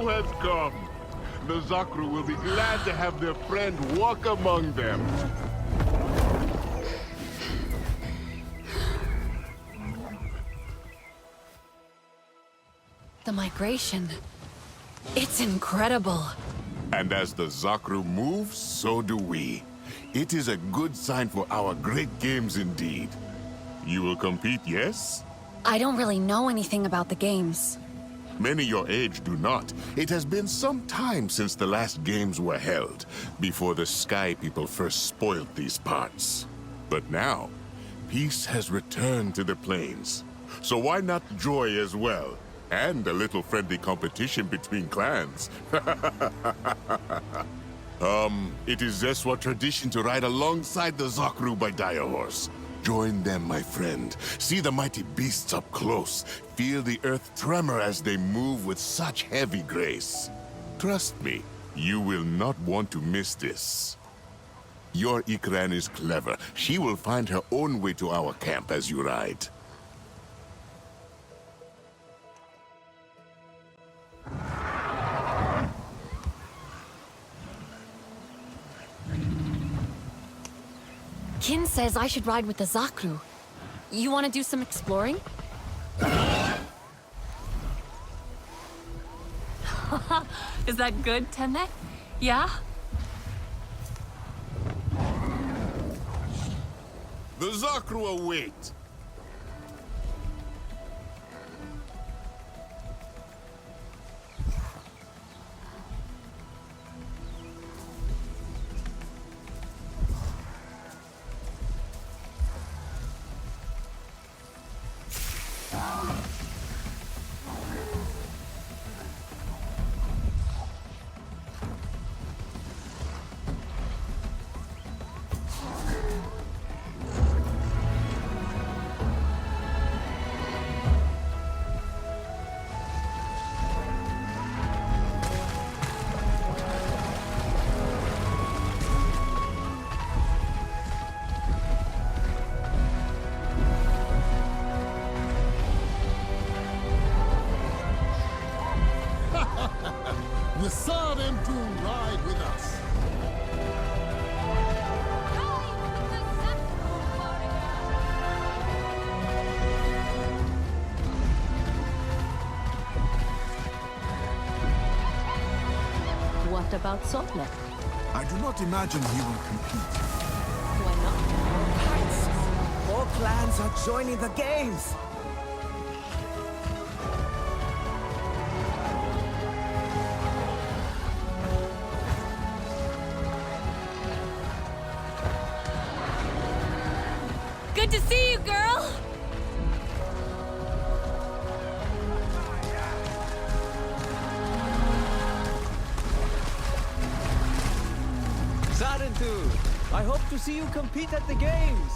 zakru has come. The zakru will be glad to have their friend walk among them. The migration. It's incredible. And as the zakru moves, so do we. It is a good sign for our great games indeed. You will compete, yes? I don't really know anything about the games. Many your age do not. It has been some time since the last games were held, before the Sky People first spoiled these parts. But now, peace has returned to the plains. So why not joy as well? And a little friendly competition between clans. It is Zeswa tradition to ride alongside the zakru by Dire Horse. Join them, my friend. See the mighty beasts up close. Feel the earth tremor as they move with such heavy grace. Trust me, you will not want to miss this. Your Ikran is clever. She will find her own way to our camp as you ride. Kin says I should ride with the zakru. You want to do some exploring? Is that good, Teme? Yeah? The zakru await. The Sad and Doom ride with us. What about Sotle? I do not imagine he will compete. Why not? More clans are joining the games. Good to see you, girl! Sarentu, I hope to see you compete at the games.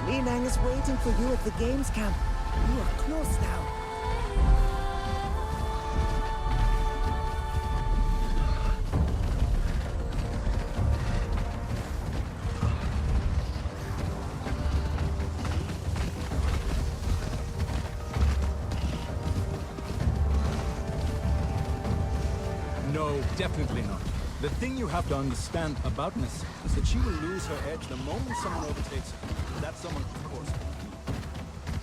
Minang is waiting for you at the games camp. You are close now. No, definitely not. The thing you have to understand about Miss is that she will lose her edge the moment someone overtakes her. That someone, of course,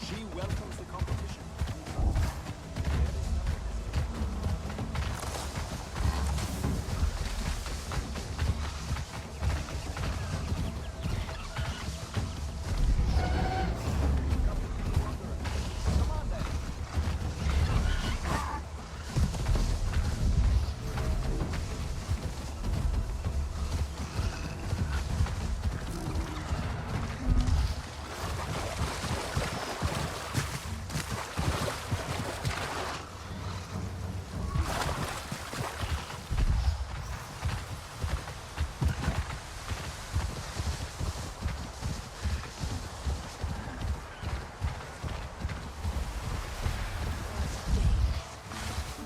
she welcomes the competition.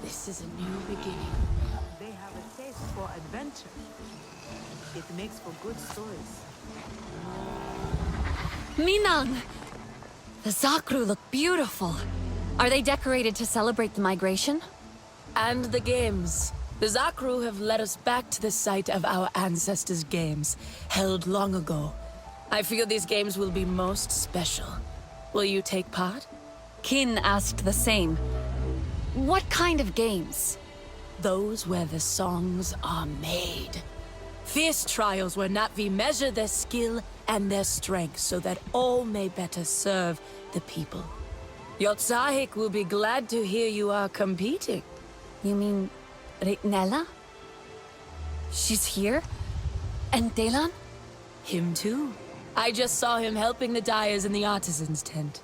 This is a new beginning. They have a taste for adventure. It makes for good stories. Minang! The zakru look beautiful. Are they decorated to celebrate the migration? And the games. The zakru have led us back to the site of our ancestors' games, held long ago. I feel these games will be most special. Will you take part? Kin asked the same. What kind of games? Those where the songs are made. Fierce trials where Natvi measure their skill and their strength so that all may better serve the people. Yotsahik will be glad to hear you are competing. You mean Ritnella? She's here? And Delan? Him too. I just saw him helping the dyers in the artisan's tent.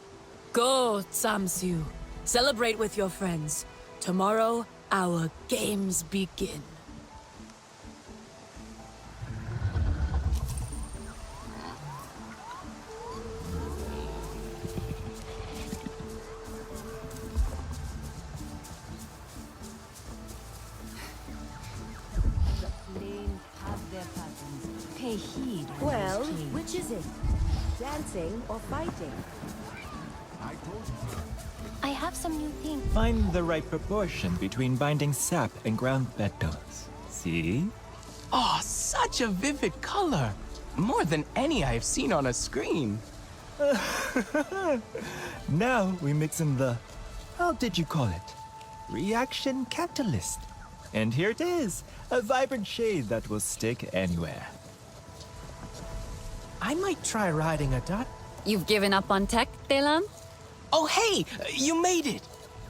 Go, Tsamsu. Celebrate with your friends. Tomorrow, our games begin. Lanes have their patterns. Pay heed. Well, which is it? Dancing or fighting? I have some new things. Find the right proportion between binding sap and ground petals. See? Oh, such a vivid color! More than any I've seen on a screen. Now we mix in the... how did you call it? Reaction catalyst. And here it is, a vibrant shade that will stick anywhere. I might try riding a dot. You've given up on tech, Delan? Oh, hey! You made it!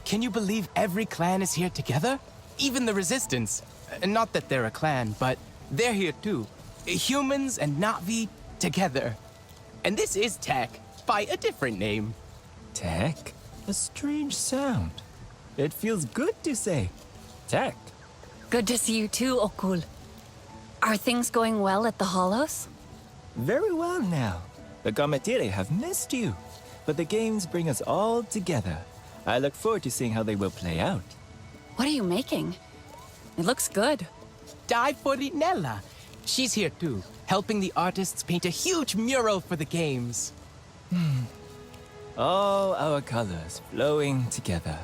Can you believe every clan is here together? Even the Resistance. Not that they're a clan, but they're here too. Humans and Na'vi together. And this is Tech, by a different name. Tech? A strange sound. It feels good to say tech. Good to see you too, Okul. Are things going well at the Hollows? Very well now. The Gametire have missed you. But the games bring us all together. I look forward to seeing how they will play out. What are you making? It looks good. Die for Rinella. She's here too, helping the artists paint a huge mural for the games. All our colors flowing together.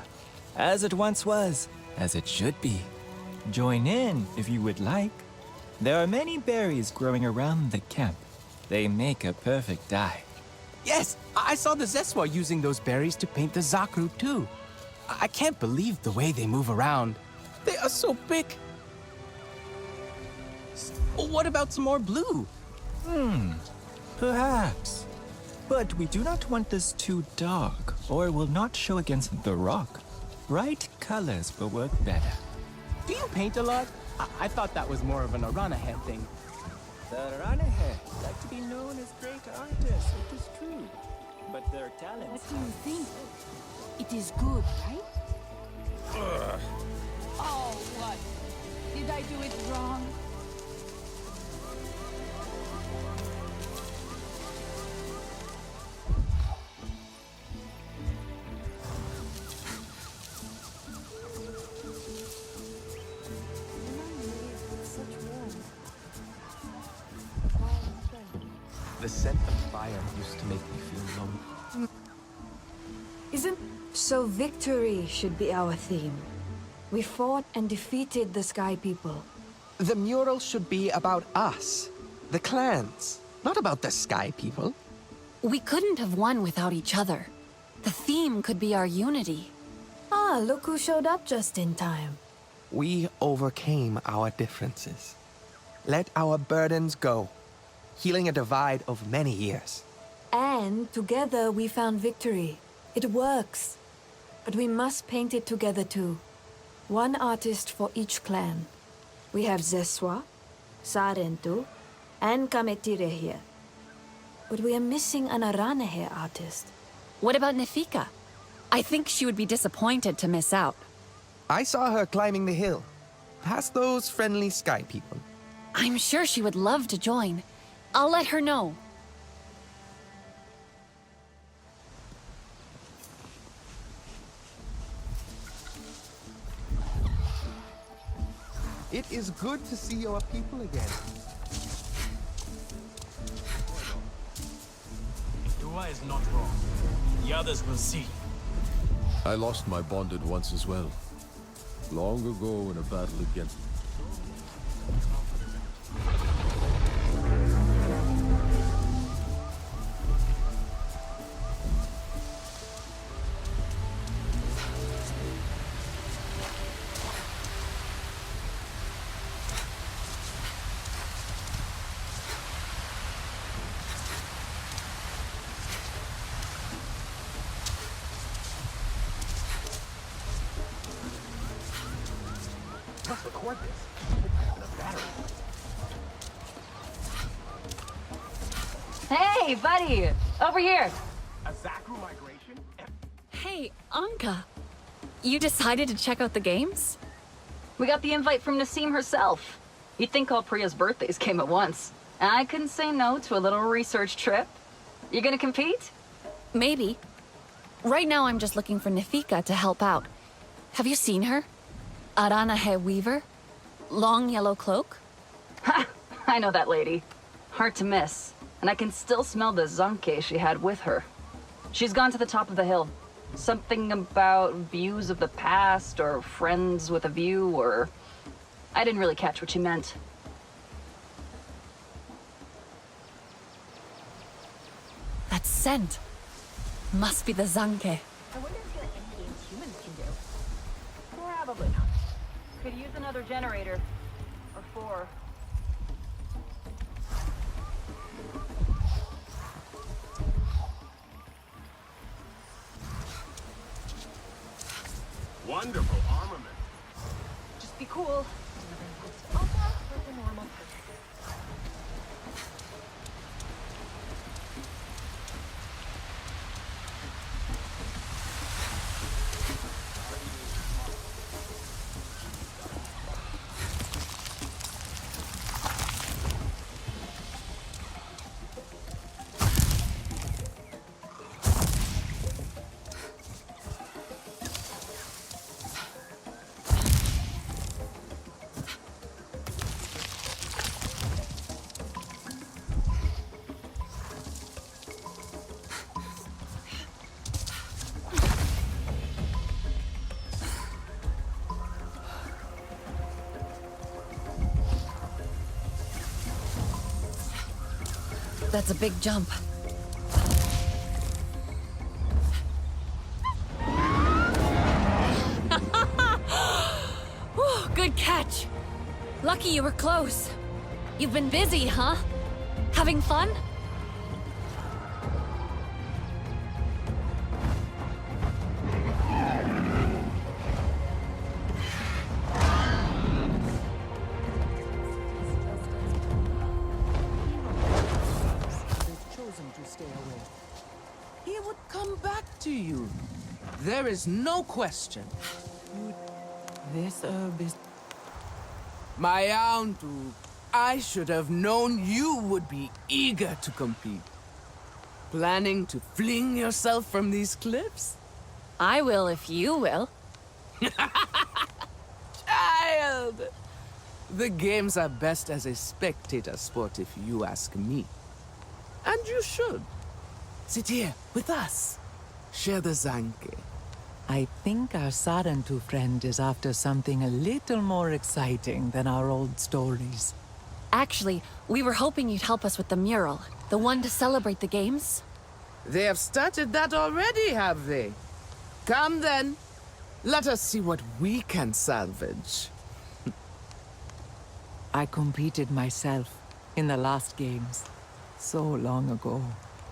As it once was, as it should be. Join in if you would like. There are many berries growing around the camp. They make a perfect dye. Yes, I saw the Zeswa using those berries to paint the zakru too. I can't believe the way they move around. They are so big. What about some more blue? Perhaps. But we do not want this too dark, or it will not show against the rock. Bright colors will work better. Do you paint a lot? I thought that was more of an Arana head thing. The Ranahe like to be known as great artists, it is true. But their talents... What do you think? It is good, right? Oh, what? Did I do it wrong? The scent of fire used to make me feel lonely. So victory should be our theme. We fought and defeated the Sky People. The mural should be about us, the clans, not about the Sky People. We couldn't have won without each other. The theme could be our unity. Ah, look who showed up just in time. We overcame our differences. Let our burdens go, healing a divide of many years. And together we found victory. It works. But we must paint it together too. One artist for each clan. We have Zeswa, Sarentu, and Kametire here. But we are missing an Aranehe artist. What about Nefika? I think she would be disappointed to miss out. I saw her climbing the hill, past those friendly Sky People. I'm sure she would love to join. I'll let her know. It is good to see your people again. Dua is not wrong. The others will see. I lost my bonded once as well. Long ago in a battle against... Hey, buddy! Over here! A zakru migration? Hey, Anka. You decided to check out the games? We got the invite from Nassim herself. You'd think all Priya's birthdays came at once. I couldn't say no to a little research trip. You gonna compete? Maybe. Right now I'm just looking for Nefika to help out. Have you seen her? Aranahe Weaver? Long yellow cloak? Ha! I know that lady. Hard to miss. And I can still smell the zanke she had with her. She's gone to the top of the hill. Something about views of the past, or friends with a view, or... I didn't really catch what she meant. That scent. Must be the zanke. I wonder if there are any games humans can do. Probably not. Could use another generator. Or 4. Wonderful armament. Just be cool. That's a big jump. Whew, good catch. Lucky you were close. You've been busy, huh? Having fun? There is no question. This herb is... My Auntu, I should have known you would be eager to compete. Planning to fling yourself from these cliffs? I will if you will. Child! The games are best as a spectator sport if you ask me. And you should. Sit here with us. Share the zanke. I think our Sarantu friend is after something a little more exciting than our old stories. Actually, we were hoping you'd help us with the mural. The one to celebrate the games. They have started that already, have they? Come then. Let us see what we can salvage. I competed myself in the last games. So long ago.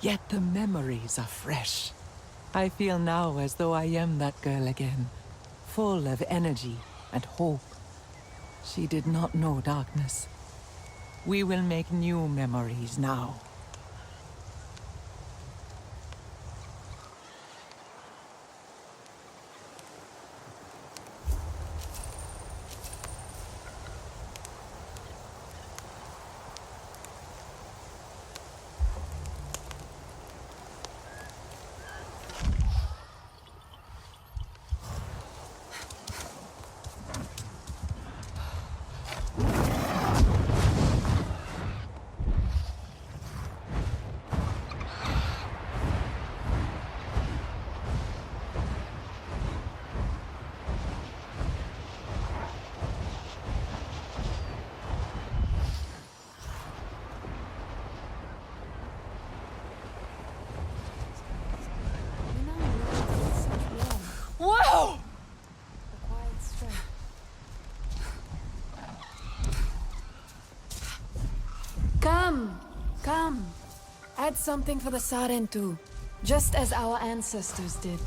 Yet the memories are fresh. I feel now as though I am that girl again. Full of energy and hope. She did not know darkness. We will make new memories now. Whoa! Come. Add something for the Sarentu, just as our ancestors did.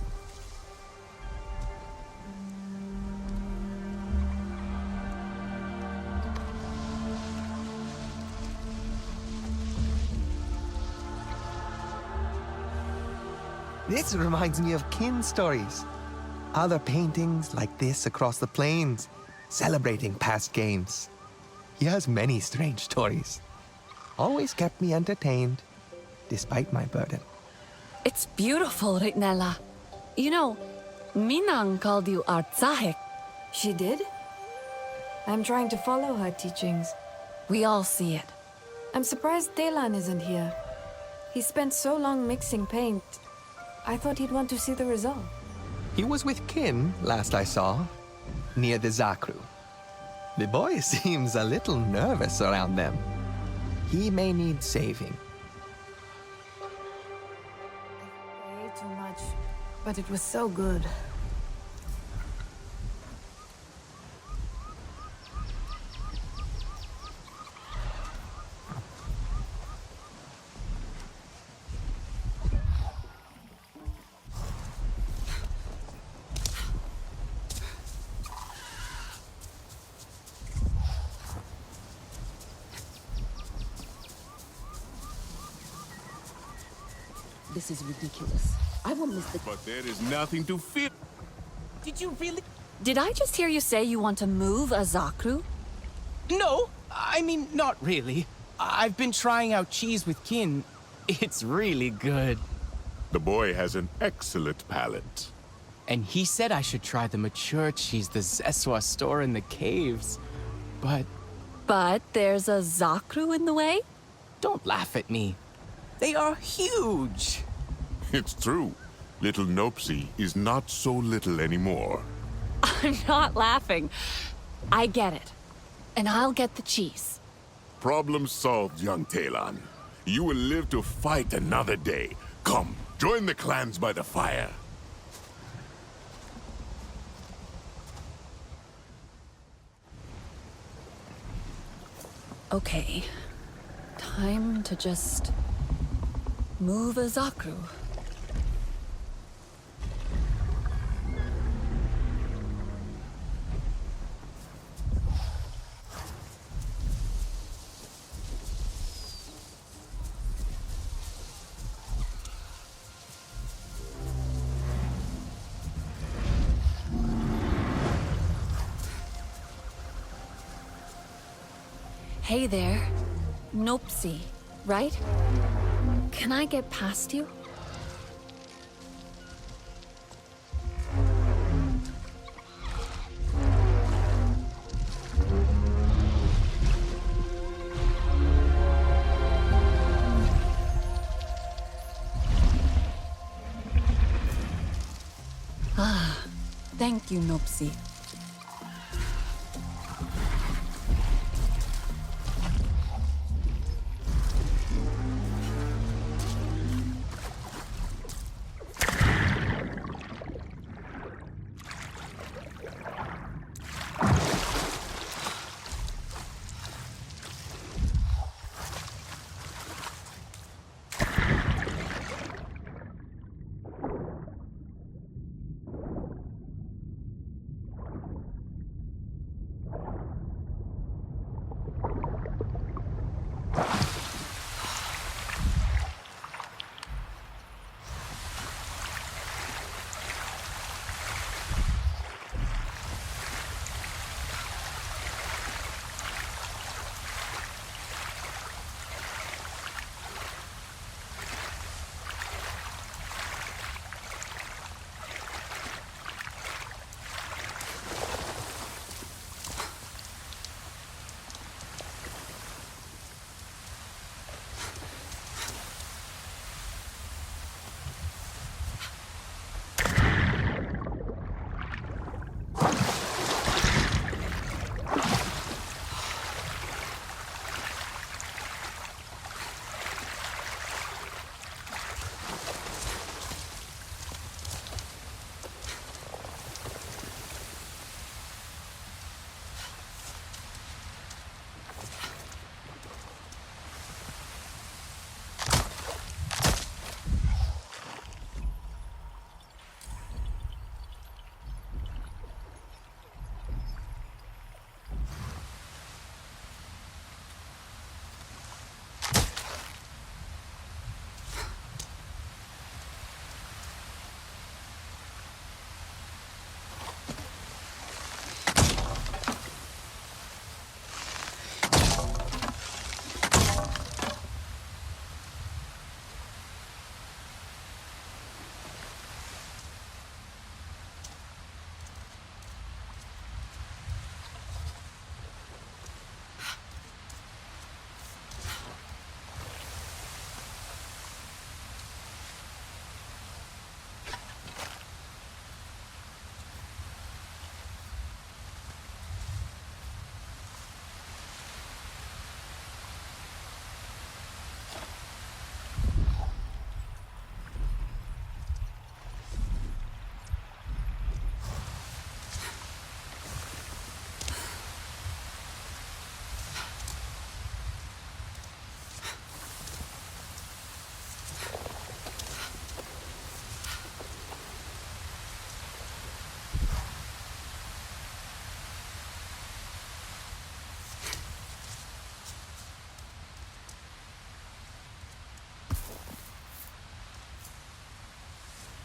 This reminds me of Kin stories. Other paintings like this across the plains, celebrating past games. He has many strange stories. Always kept me entertained, despite my burden. It's beautiful, Ritnella. You know, Minang called you Artsahik. She did? I'm trying to follow her teachings. We all see it. I'm surprised Telan isn't here. He spent so long mixing paint. I thought he'd want to see the result. He was with Kin, last I saw, near the Zakru. The boy seems a little nervous around them. He may need saving. Way too much, but it was so good. This is ridiculous. I won't miss the... But there is nothing to fear. Did you really? Did I just hear you say you want to move a zakru? No, I mean, not really. I've been trying out cheese with Kin. It's really good. The boy has an excellent palate. And he said I should try the mature cheese the Zeswa store in the caves. But there's a zakru in the way? Don't laugh at me. They are huge. It's true. Little Nopsy is not so little anymore. I'm not laughing. I get it. And I'll get the cheese. Problem solved, young Talon. You will live to fight another day. Come, join the clans by the fire. Okay. Time to just... move a zakru. Hey there. Nopsy, right? Can I get past you? Ah, Thank you, Nopsi.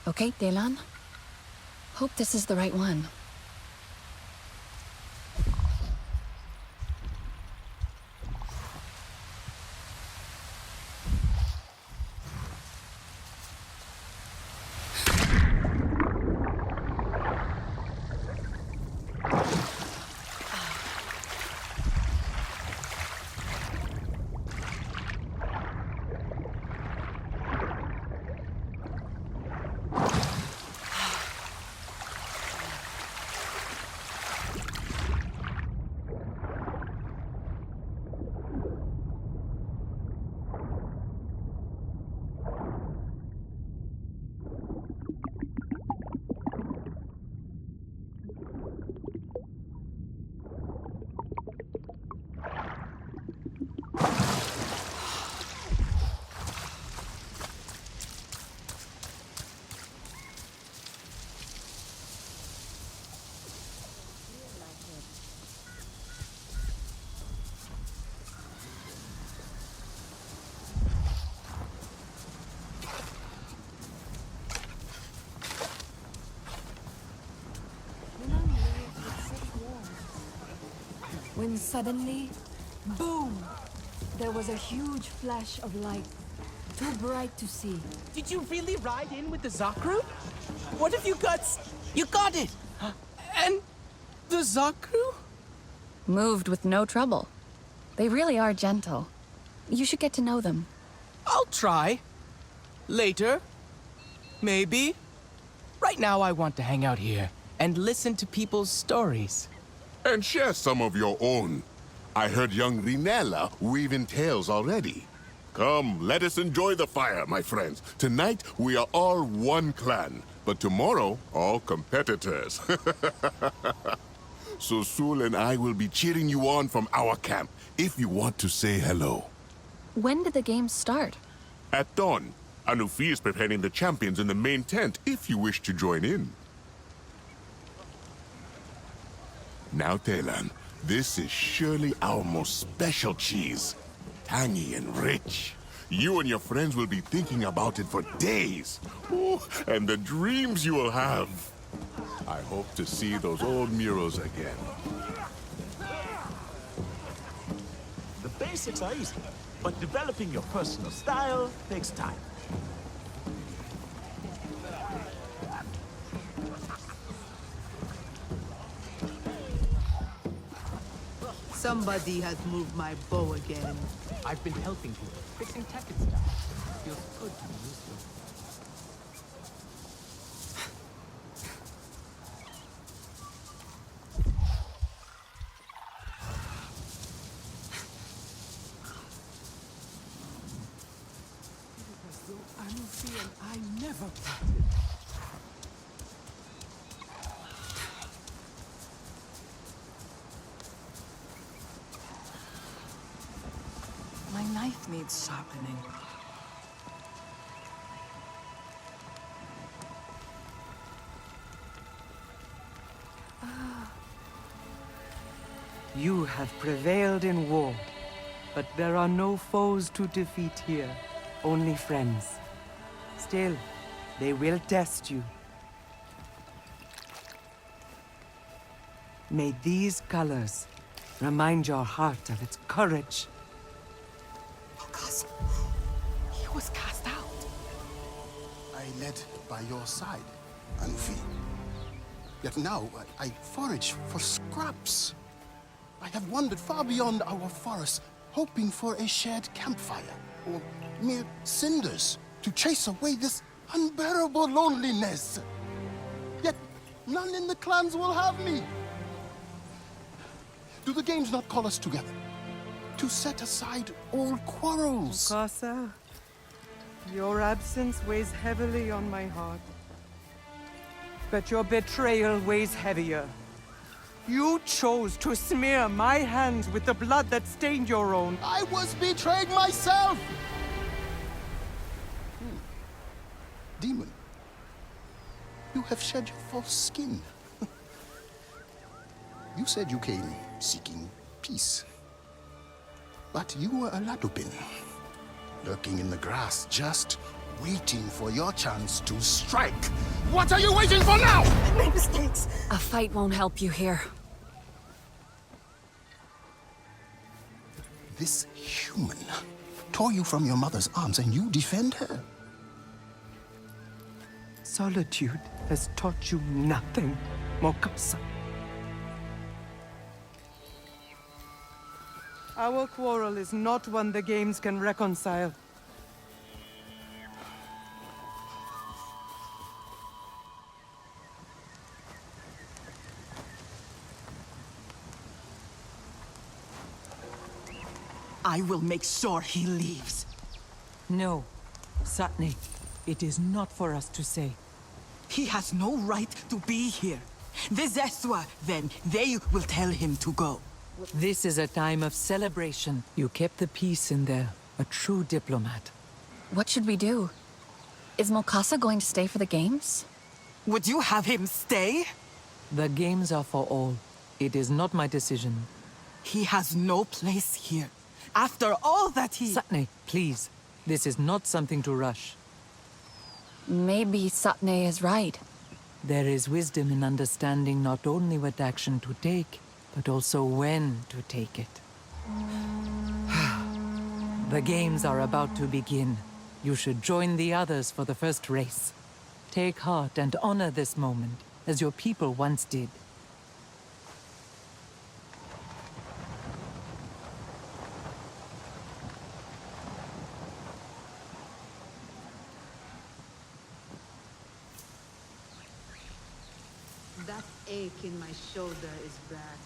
Okay, Delan. Hope this is the right one. When suddenly, boom! There was a huge flash of light, too bright to see. Did you really ride in with the zakru? What have you got? You got it! And the zakru? Moved with no trouble. They really are gentle. You should get to know them. I'll try. Later. Maybe. Right now I want to hang out here and listen to people's stories. And share some of your own. I heard young Rinella weaving tales already. Come, let us enjoy the fire, my friends. Tonight, we are all one clan, but tomorrow, all competitors. So Sul and I will be cheering you on from our camp, if you want to say hello. When did the games start? At dawn, Anufi is preparing the champions in the main tent, if you wish to join in. Now, Telan, this is surely our most special cheese. Tangy and rich. You and your friends will be thinking about it for days. Ooh, and the dreams you will have. I hope to see those old murals again. The basics are easy, but developing your personal style takes time. Somebody has moved my bow again. I've been helping people, fixing tech and stuff. Feels good to be useful. Anufi and I never parted. My knife needs sharpening. You have prevailed in war, but there are no foes to defeat here, only friends. Still, they will test you. May these colors remind your heart of its courage. He was cast out. I led by your side, Anufi. Yet now, I forage for scraps. I have wandered far beyond our forest, hoping for a shared campfire, or mere cinders, to chase away this unbearable loneliness. Yet, none in the clans will have me. Do the games not call us together? To set aside all quarrels? Mukasa, your absence weighs heavily on my heart. But your betrayal weighs heavier. You chose to smear my hands with the blood that stained your own. I was betrayed myself! Demon, you have shed your false skin. You said you came seeking peace. But you were a Ladupin, lurking in the grass, just waiting for your chance to strike. What are you waiting for now? I made mistakes. A fight won't help you here. This human tore you from your mother's arms and you defend her? Solitude has taught you nothing, Mokasa. Our quarrel is not one the games can reconcile. I will make sure he leaves. No, Satni, it is not for us to say. He has no right to be here. The Zeswa, then, they will tell him to go. This is a time of celebration. You kept the peace in there, a true diplomat. What should we do? Is Mokasa going to stay for the games? Would you have him stay? The games are for all. It is not my decision. He has no place here. After all that he... Satne, please. This is not something to rush. Maybe Satne is right. There is wisdom in understanding not only what action to take, but also when to take it. The games are about to begin. You should join the others for the first race. Take heart and honor this moment, as your people once did. That ache in my shoulder is back.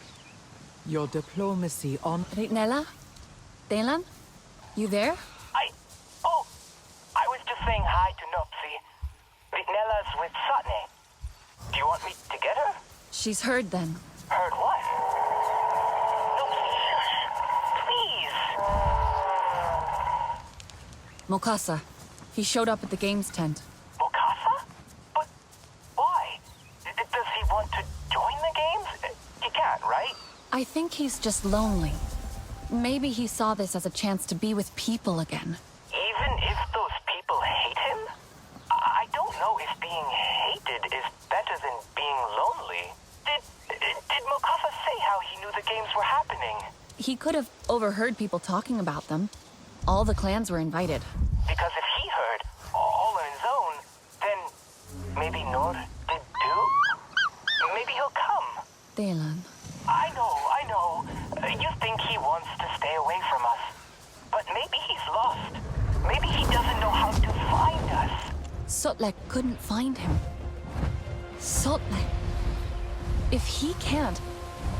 Your diplomacy on... Ritnella? Delan? You there? I was just saying hi to Nopsy. Ritnella's with Satne. Do you want me to get her? She's heard then. Heard what? Nopsy, shush. Please. Mokasa. He showed up at the games tent. Mokasa? But why? Does he want to join the games? He can't, right? I think he's just lonely. Maybe he saw this as a chance to be with people again. Even if those people hate him? I don't know if being hated is better than being lonely. Did Mokasa say how he knew the games were happening? He could have overheard people talking about them. All the clans were invited. Because if he heard, all on his own, then maybe Nor did too? Maybe he'll come. Delan. I know. You think he wants to stay away from us. But maybe he's lost. Maybe he doesn't know how to find us. Sotlek couldn't find him. Sotlek. If he can't,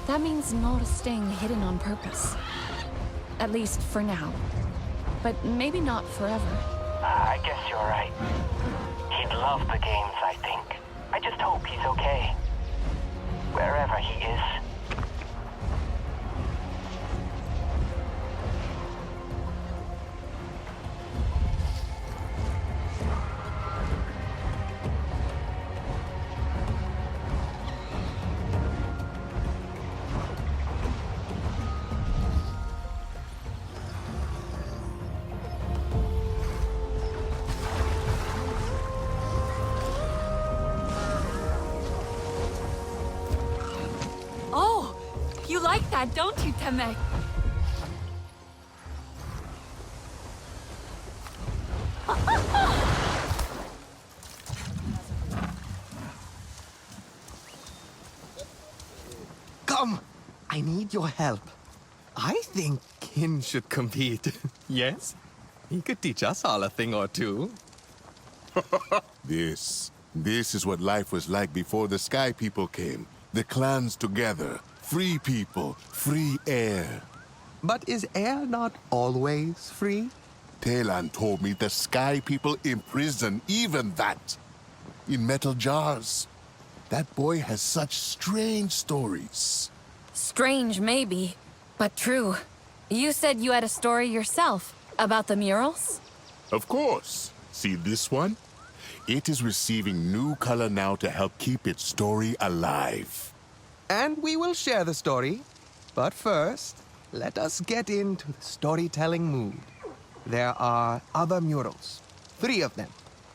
that means Nor's staying hidden on purpose. At least for now. But maybe not forever. I guess you're right. He'd love the games, I think. I just hope he's okay. Wherever he is. Oh! You like that, don't you, Teme? Come! I need your help. I think Kin should compete. Yes? He could teach us all a thing or two. This is what life was like before the Sky People came. The clans together. Free people. Free air. But is air not always free? Telan told me the Sky People imprison even that. In metal jars. That boy has such strange stories. Strange, maybe, but true. You said you had a story yourself about the murals? Of course. See this one? It is receiving new color now to help keep its story alive. And we will share the story. But first, let us get into the storytelling mood. There are other murals. 3 of them.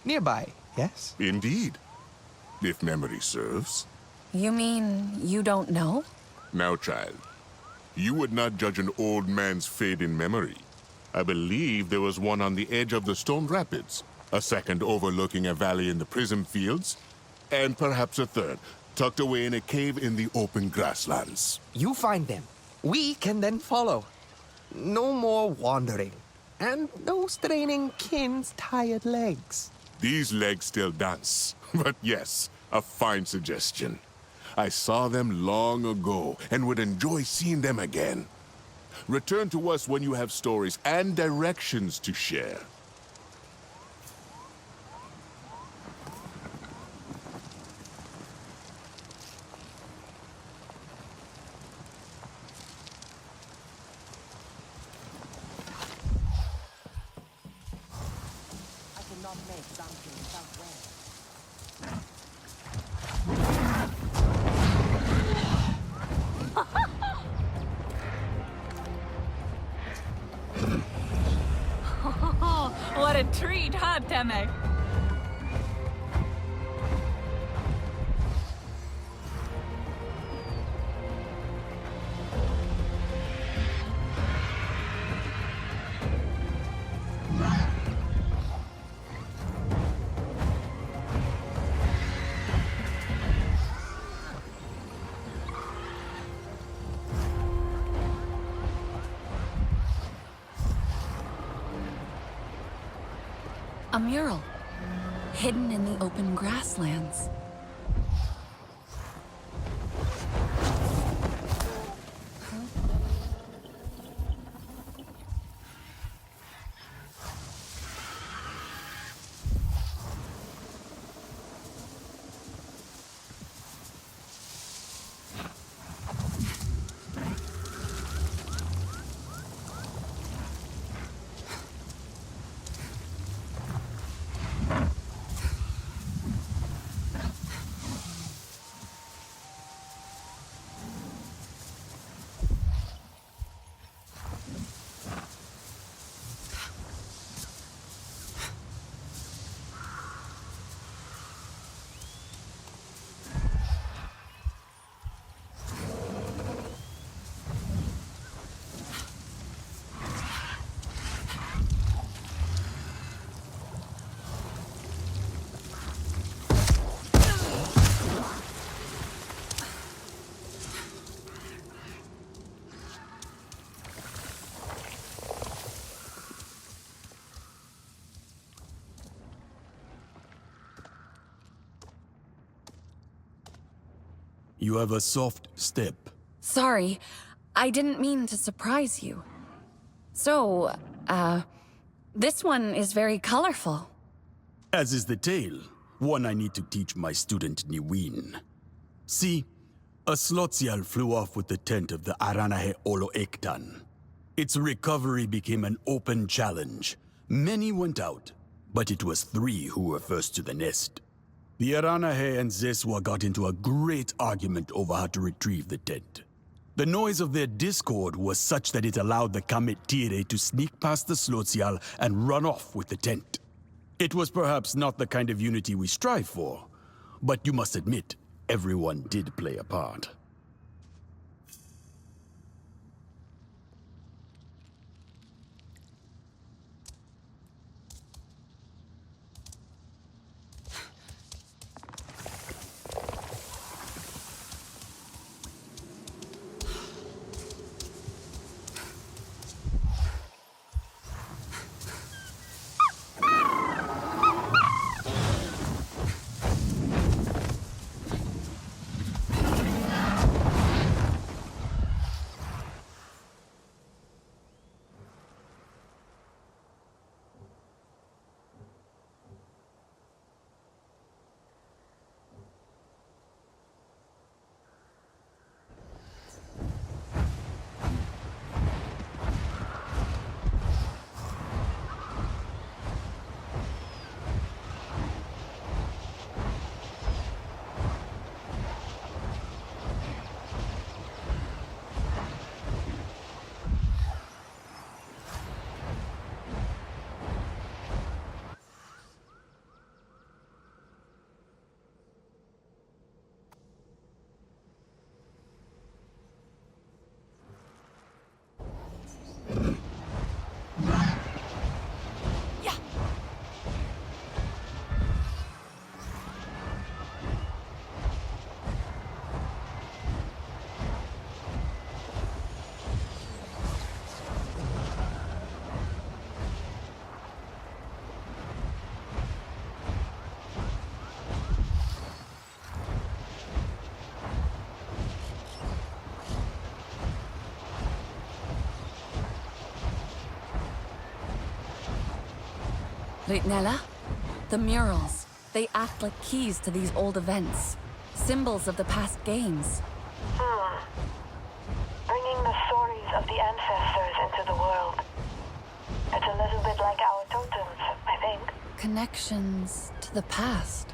Nearby, yes? Indeed. If memory serves. You mean you don't know? Now, child, you would not judge an old man's fate in memory. I believe there was one on the edge of the Stone Rapids, a second overlooking a valley in the Prism Fields, and perhaps a third, tucked away in a cave in the open grasslands. You find them. We can then follow. No more wandering. And no straining Kin's tired legs. These legs still dance. But yes, a fine suggestion. I saw them long ago and would enjoy seeing them again. Return to us when you have stories and directions to share. I cannot make something without wearing. What a treat, huh, Teme? A mural, hidden in the open grasslands. You have a soft step. Sorry, I didn't mean to surprise you. So, this one is very colorful. As is the tale, one I need to teach my student Niwin. See, a Slotsial flew off with the tent of the Aranahe Olo Ektan. Its recovery became an open challenge. Many went out, but it was 3 who were first to the nest. The Aranahe and Zeswa got into a great argument over how to retrieve the tent. The noise of their discord was such that it allowed the Kametire to sneak past the Slotsial and run off with the tent. It was perhaps not the kind of unity we strive for, but you must admit, everyone did play a part. Ritnella? The murals. They act like keys to these old events. Symbols of the past games. Bringing the stories of the ancestors into the world. It's a little bit like our totems, I think. Connections to the past.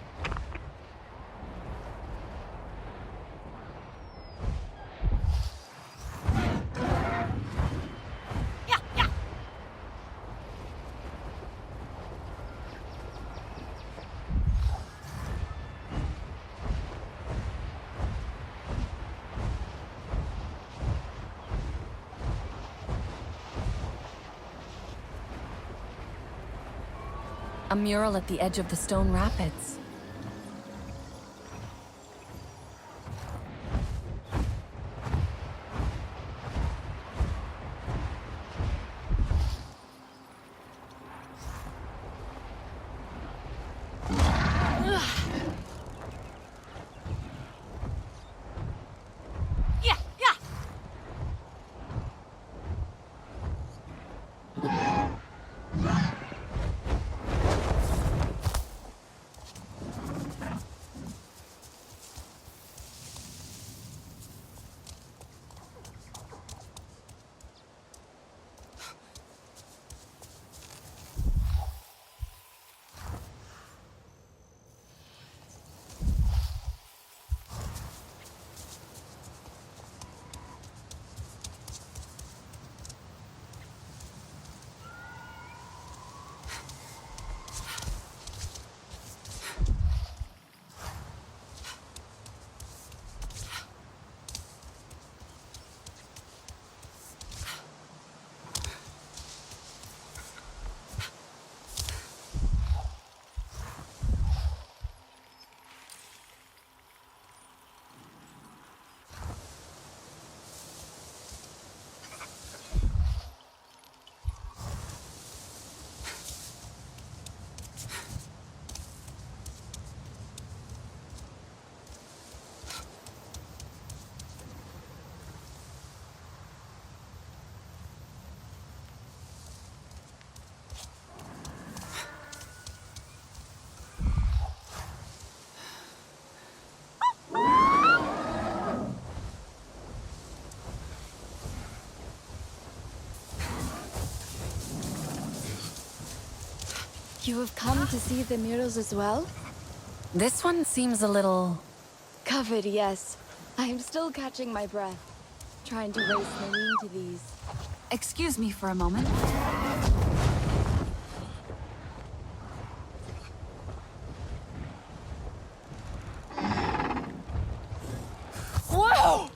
A mural at the edge of the stone rapids. You have come to see the murals as well? This one seems a little... Covered, yes. I am still catching my breath, trying to raise marine to these. Excuse me for a moment. Whoa!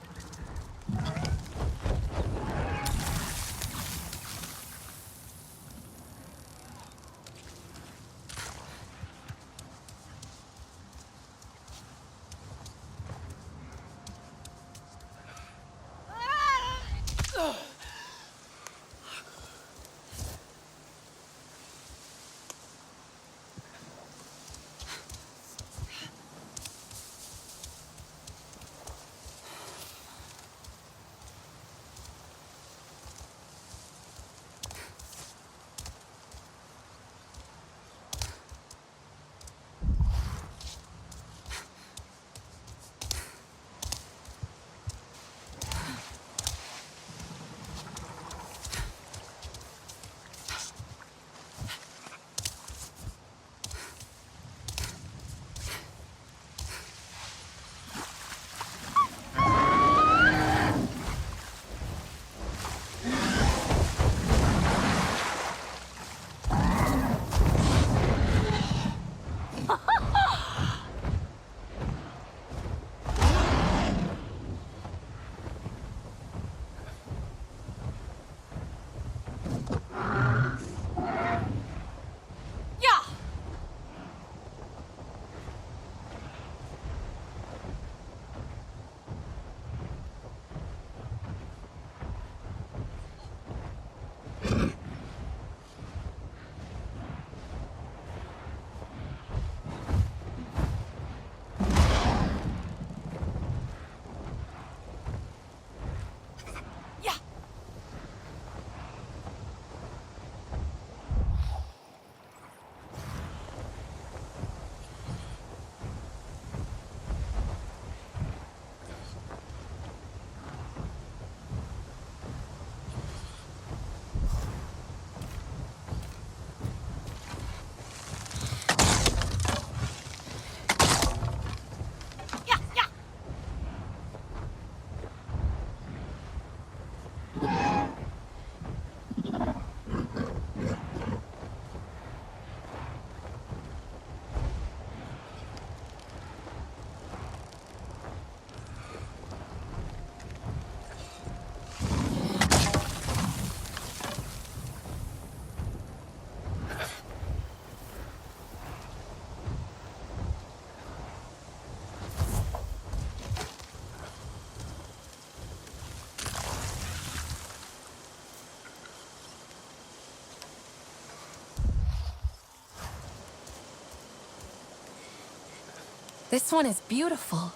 This one is beautiful.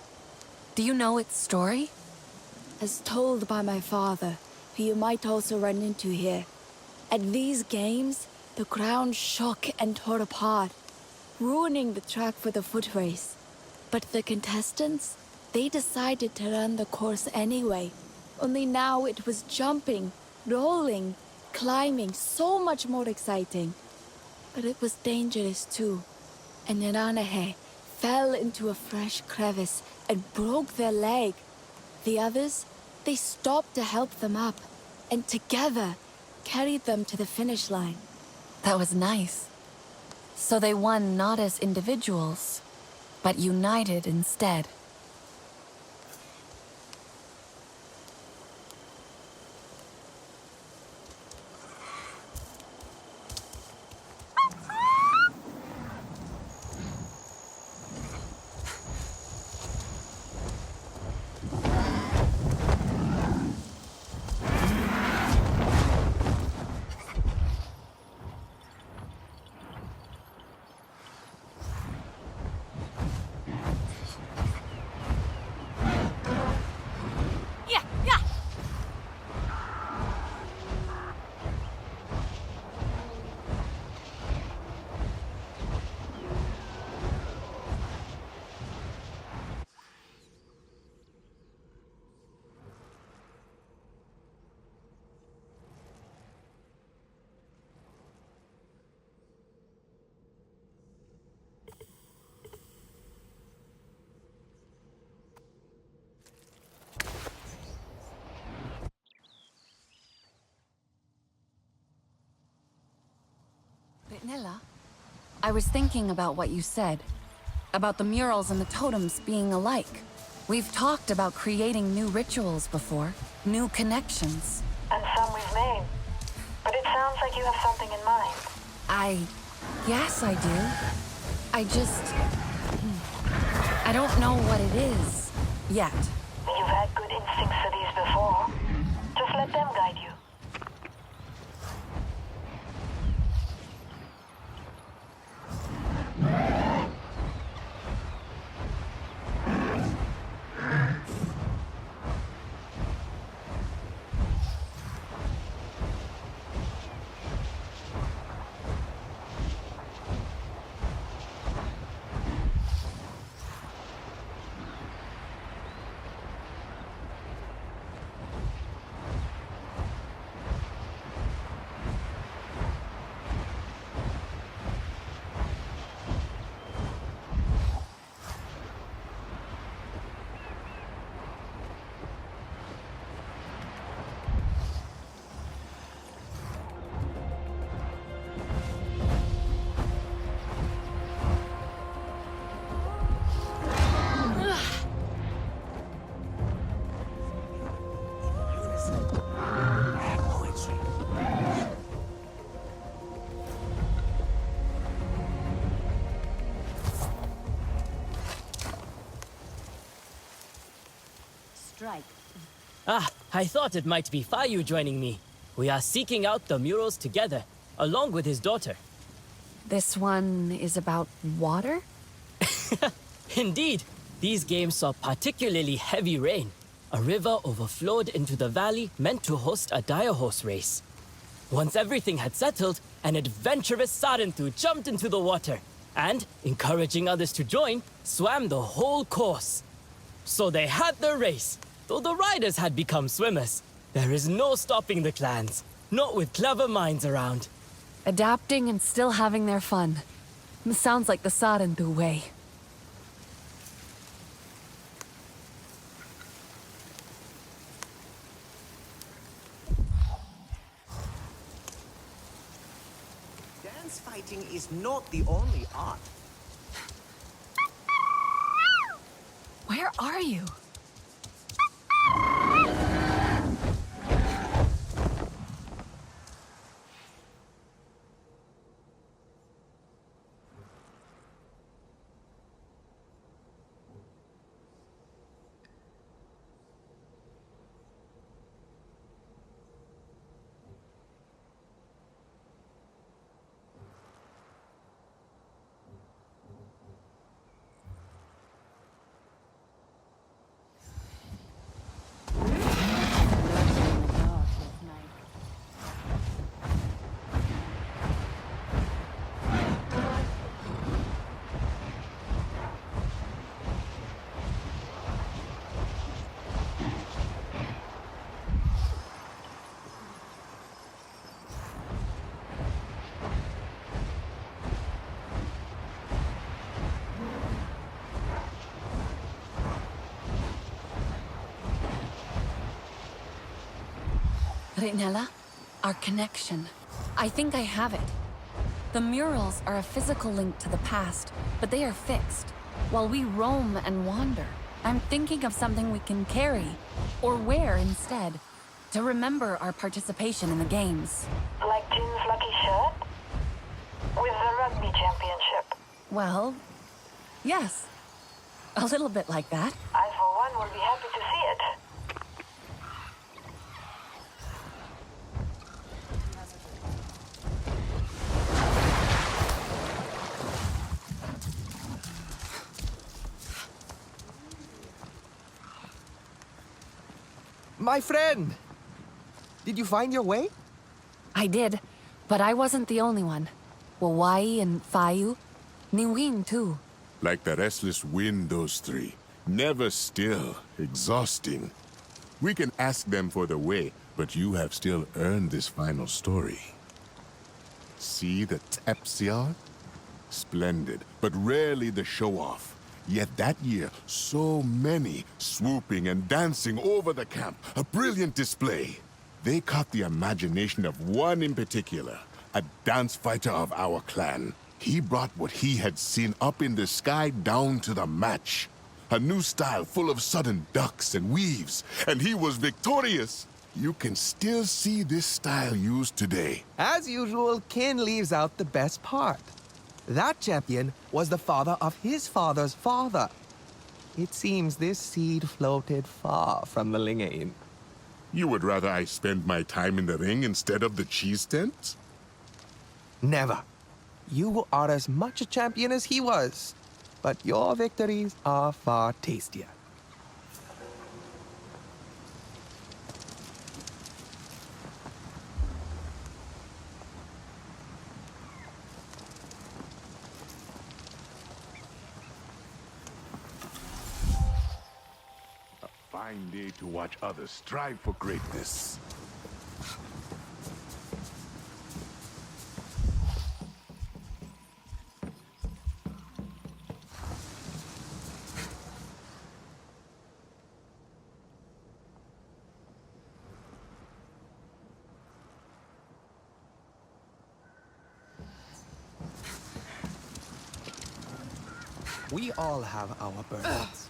Do you know its story? As told by my father, who you might also run into here. At these games, the ground shook and tore apart, ruining the track for the foot race. But the contestants, they decided to run the course anyway. Only now it was jumping, rolling, climbing, so much more exciting. But it was dangerous too. And Iranahe fell into a fresh crevice and broke their leg. The others, they stopped to help them up, and together carried them to the finish line. That was nice. So they won not as individuals, but united instead. Nella, I was thinking about what you said. About the murals and the totems being alike. We've talked about creating new rituals before. New connections. And some we've made. But it sounds like you have something in mind. Yes, I do. I don't know what it is yet. You've had good instincts for these before. Just let them guide you. I thought it might be Fayu joining me. We are seeking out the murals together, along with his daughter. This one is about water? Indeed, these games saw particularly heavy rain. A river overflowed into the valley meant to host a dire horse race. Once everything had settled, an adventurous Sarenthu jumped into the water and, encouraging others to join, swam the whole course. So they had the race. Though the riders had become swimmers, there is no stopping the clans, not with clever minds around. Adapting and still having their fun. Sounds like the Sarenthu way. Dance fighting is not the only art. Where are you? Nella, our connection. I think I have it. The murals are a physical link to the past, but they are fixed. While we roam and wander, I'm thinking of something we can carry, or wear instead, to remember our participation in the games. Like Jin's lucky shirt? With the rugby championship? Well, yes. A little bit like that. I, for one, will be happy to see it. My friend! Did you find your way? I did, but I wasn't the only one. Wawai and Fayu. Niwin, too. Like the restless wind, those three. Never still, exhausting. We can ask them for the way, but you have still earned this final story. See the Tepsiar? Splendid, but rarely the show-off. Yet that year, so many swooping and dancing over the camp. A brilliant display. They caught the imagination of one in particular, a dance fighter of our clan. He brought what he had seen up in the sky down to the match. A new style full of sudden ducks and weaves, and he was victorious. You can still see this style used today. As usual, Kin leaves out the best part. That champion was the father of his father's father. It seems this seed floated far from the Lingane. You would rather I spend my time in the ring instead of the cheese tent? Never. You are as much a champion as he was, but your victories are far tastier. A fine day to watch others strive for greatness. We all have our burdens.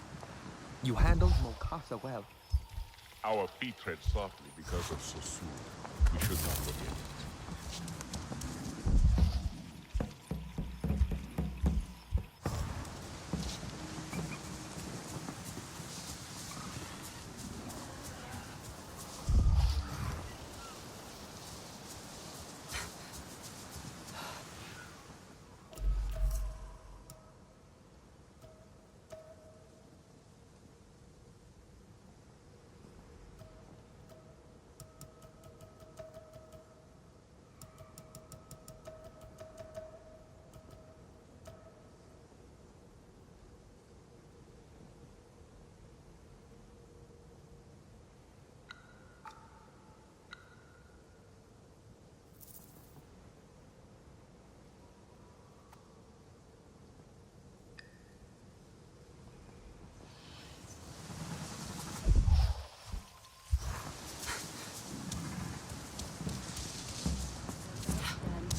You handled Mokasa well. Our feet tread softly because of Sosu. We should not forget it.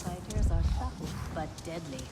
Fighters are supple but deadly.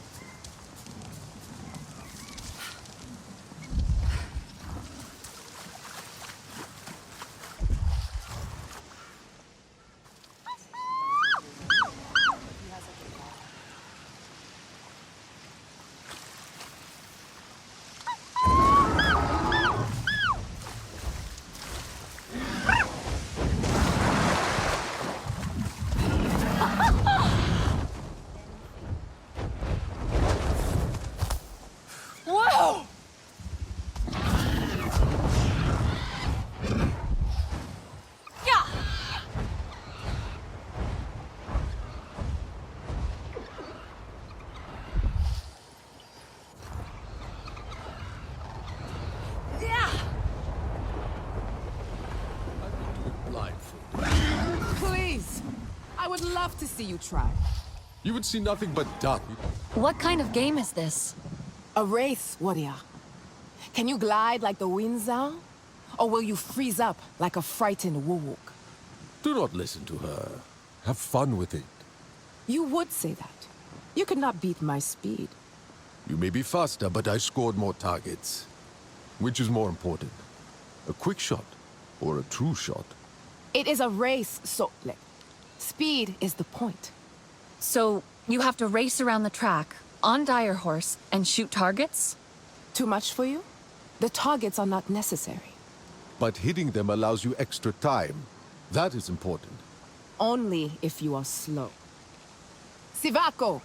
Please! I would love to see you try. You would see nothing but dust. What kind of game is this? A race, warrior. Can you glide like the winds are? Or will you freeze up like a frightened warg? Do not listen to her. Have fun with it. You would say that. You could not beat my speed. You may be faster, but I scored more targets. Which is more important? A quick shot or a true shot? It is a race, Sotle. Speed is the point. So, you have to race around the track, on Dire Horse, and shoot targets? Too much for you? The targets are not necessary. But hitting them allows you extra time. That is important. Only if you are slow. Sivako!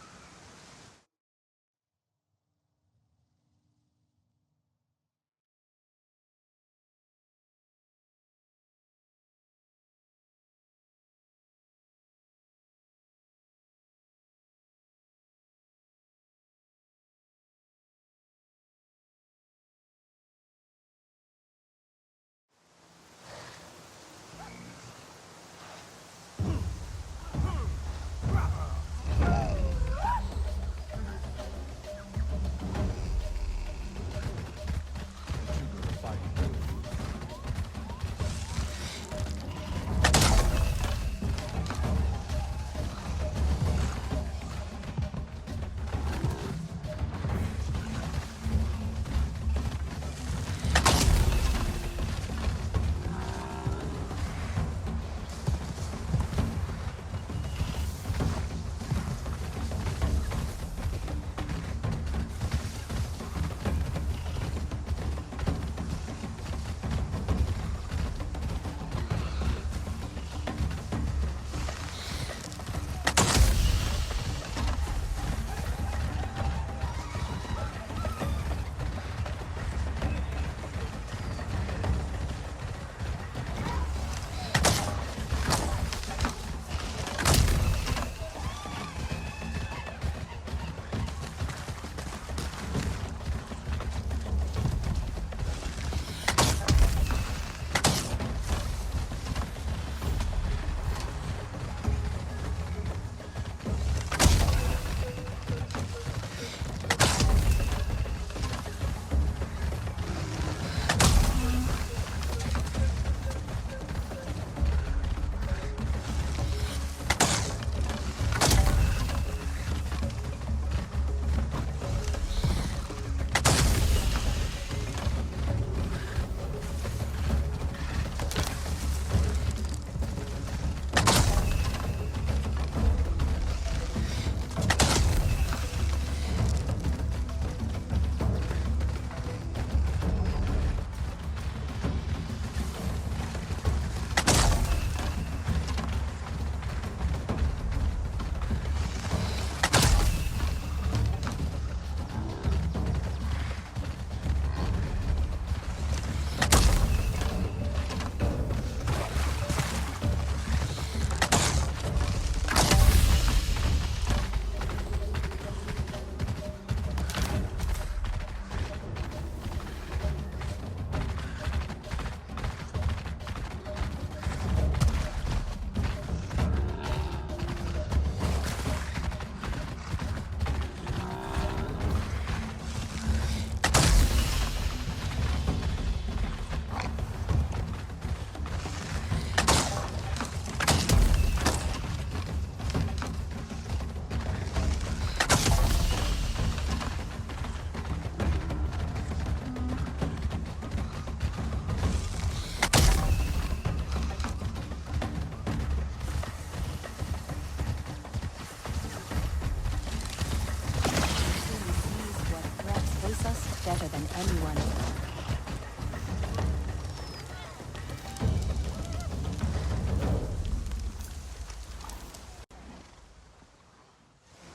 anyone.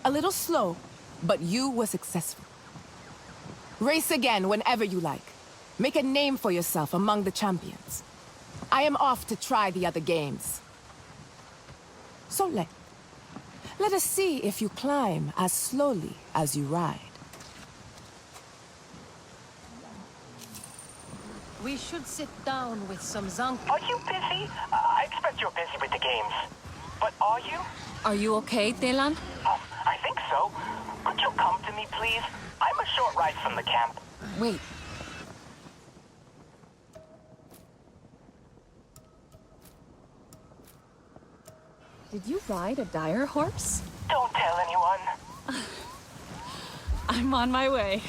A little slow, but you were successful. Race again whenever you like. Make a name for yourself among the champions. I am off to try the other games. So let us see if you climb as slowly as you ride. We should sit down with some zank. Are you busy? I expect you're busy with the games. But are you? Are you okay, Delan? I think so. Could you come to me, please? I'm a short ride from the camp. Wait. Did you ride a dire horse? Don't tell anyone. I'm on my way.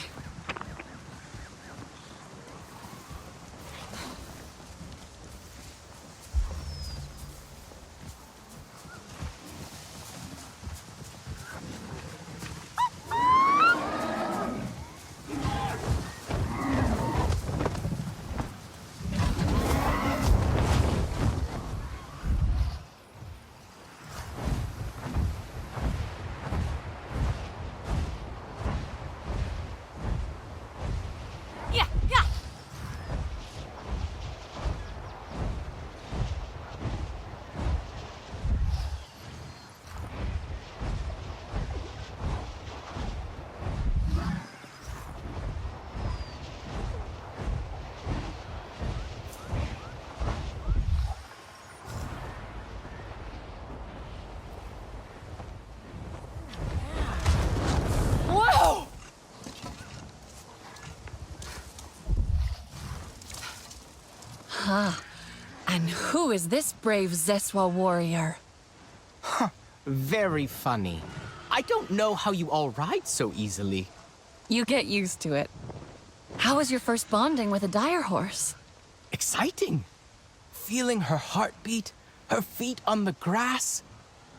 And who is this brave Zeswa warrior? Huh. Very funny. I don't know how you all ride so easily. You get used to it. How was your first bonding with a dire horse? Exciting. Feeling her heartbeat, her feet on the grass.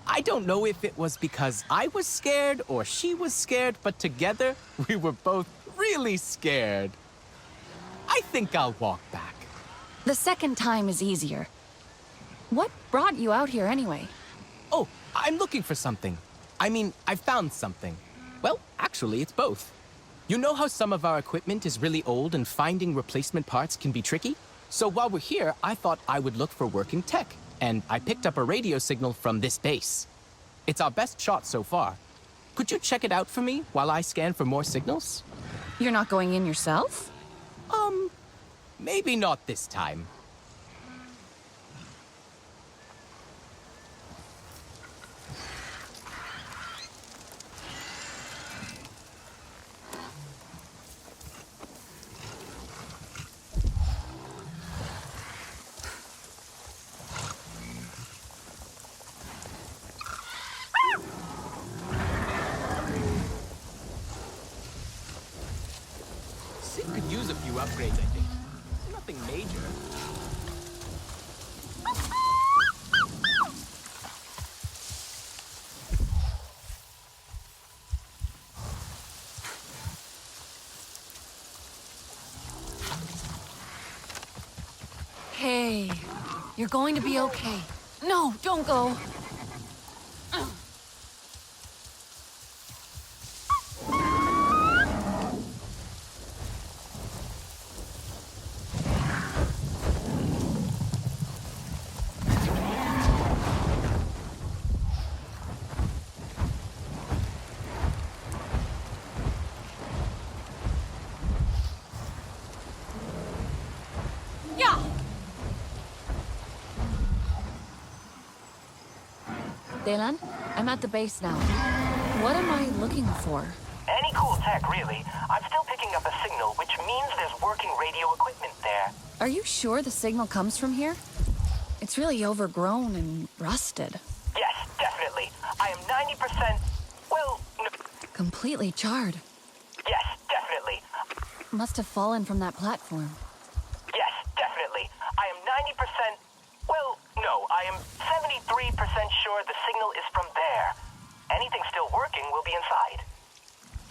I don't know if it was because I was scared or she was scared, but together we were both really scared. I think I'll walk back. The second time is easier. What brought you out here anyway? Oh, I'm looking for something. I mean, I found something. Well, actually, it's both. You know how some of our equipment is really old and finding replacement parts can be tricky? So while we're here, I thought I would look for working tech, and I picked up a radio signal from this base. It's our best shot so far. Could you check it out for me while I scan for more signals? You're not going in yourself? Maybe not this time. Sid could use a few upgrades, I think. Nothing major. Hey, you're going to be okay. No, don't go. Delan, I'm at the base now. What am I looking for? Any cool tech, really. I'm still picking up a signal, which means there's working radio equipment there. Are you sure the signal comes from here? It's really overgrown and rusted. Yes, definitely. I am 90%... well... Completely charred. Yes, definitely. Must have fallen from that platform. Yes, definitely. I am 90%... well, no, I am 73% sure the signal is from there. Anything still working will be inside.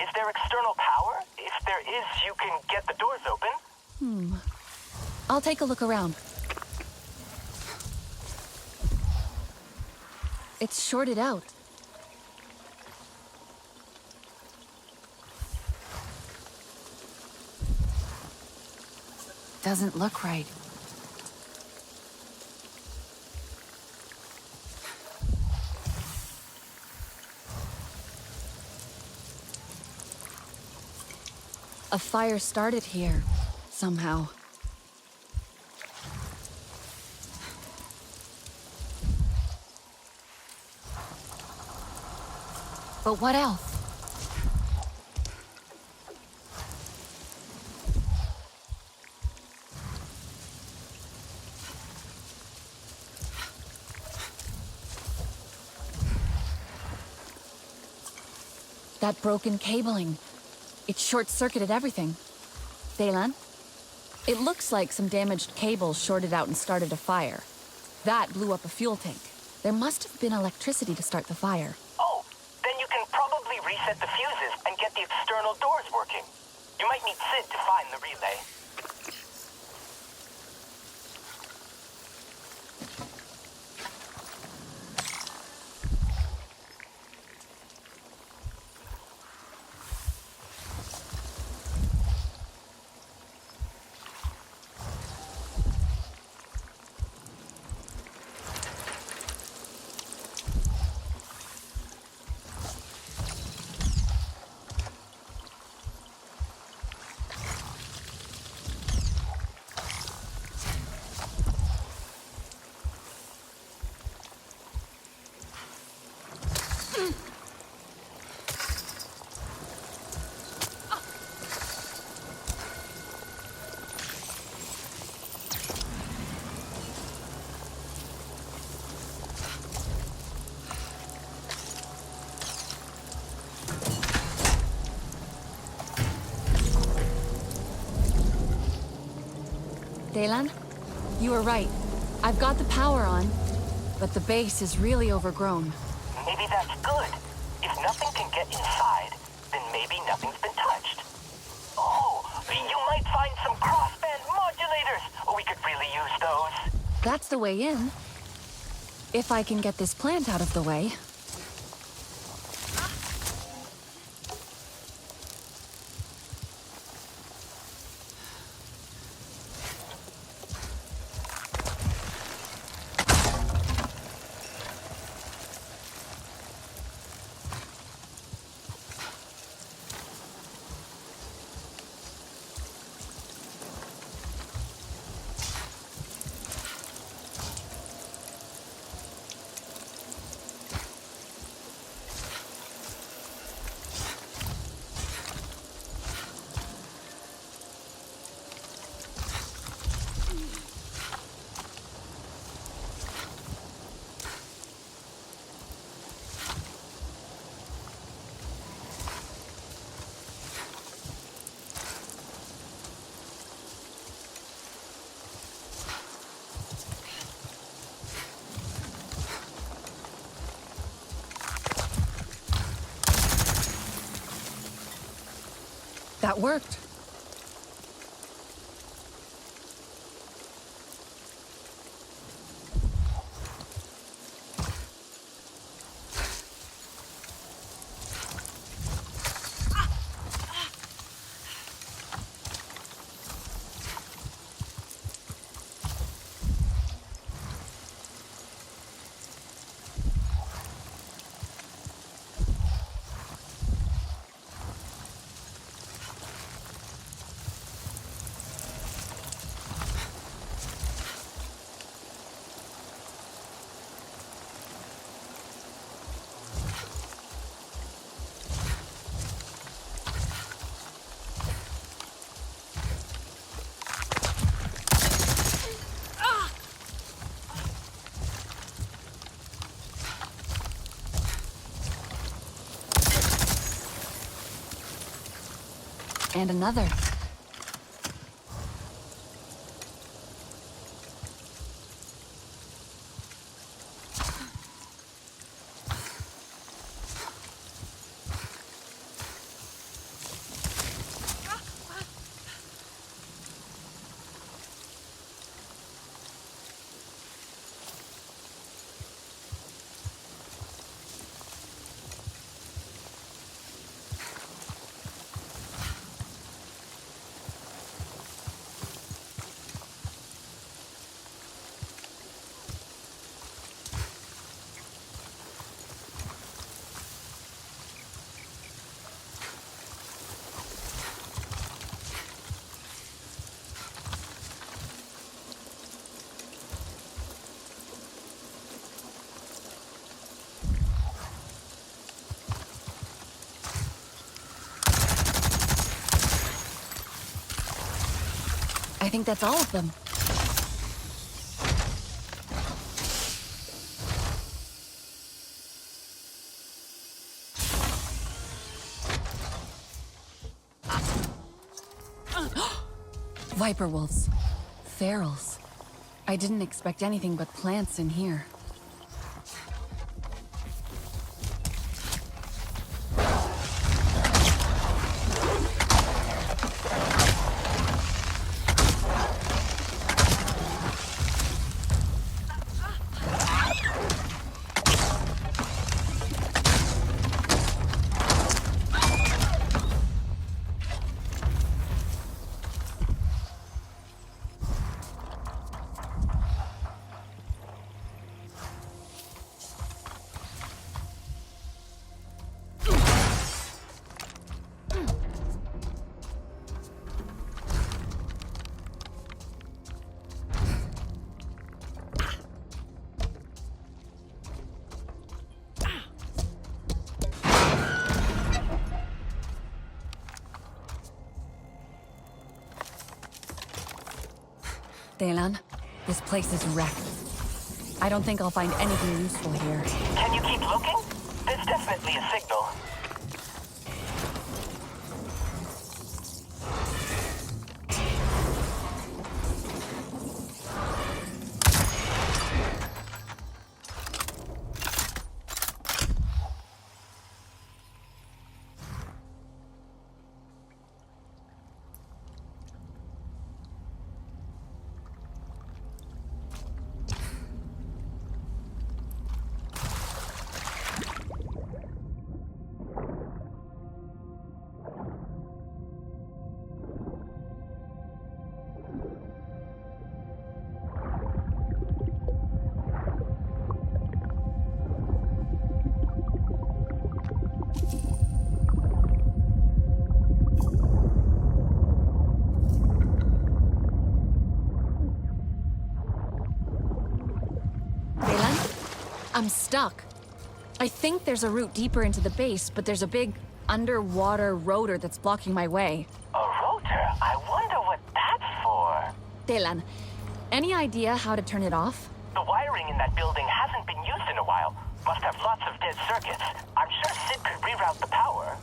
Is there external power? If there there is, you can get the doors open. I'll take a look around. It's shorted out. Doesn't look right. A fire started here, somehow. But what else? That broken cabling. It short-circuited everything. Daylan? It looks like some damaged cables shorted out and started a fire. That blew up a fuel tank. There must have been electricity to start the fire. Oh, then you can probably reset the fuses and get the external doors working. You might need Sid to find the relay. Daylan, you were right. I've got the power on, but the base is really overgrown. Maybe that's good. If nothing can get inside, then maybe nothing's been touched. Oh, you might find some crossband modulators. We could really use those. That's the way in. If I can get this plant out of the way. That worked. And another. think that's all of them. Viper wolves. Ferals. I didn't expect anything but plants in here. Daylan, this place is wrecked. I don't think I'll find anything useful here. Can you keep looking? There's definitely a signal. I'm stuck. I think there's a route deeper into the base, but there's a big underwater rotor that's blocking my way. A rotor? I wonder what that's for. Daylan, any idea how to turn it off? The wiring in that building hasn't been used in a while. Must have lots of dead circuits. I'm sure Sid could reroute the power.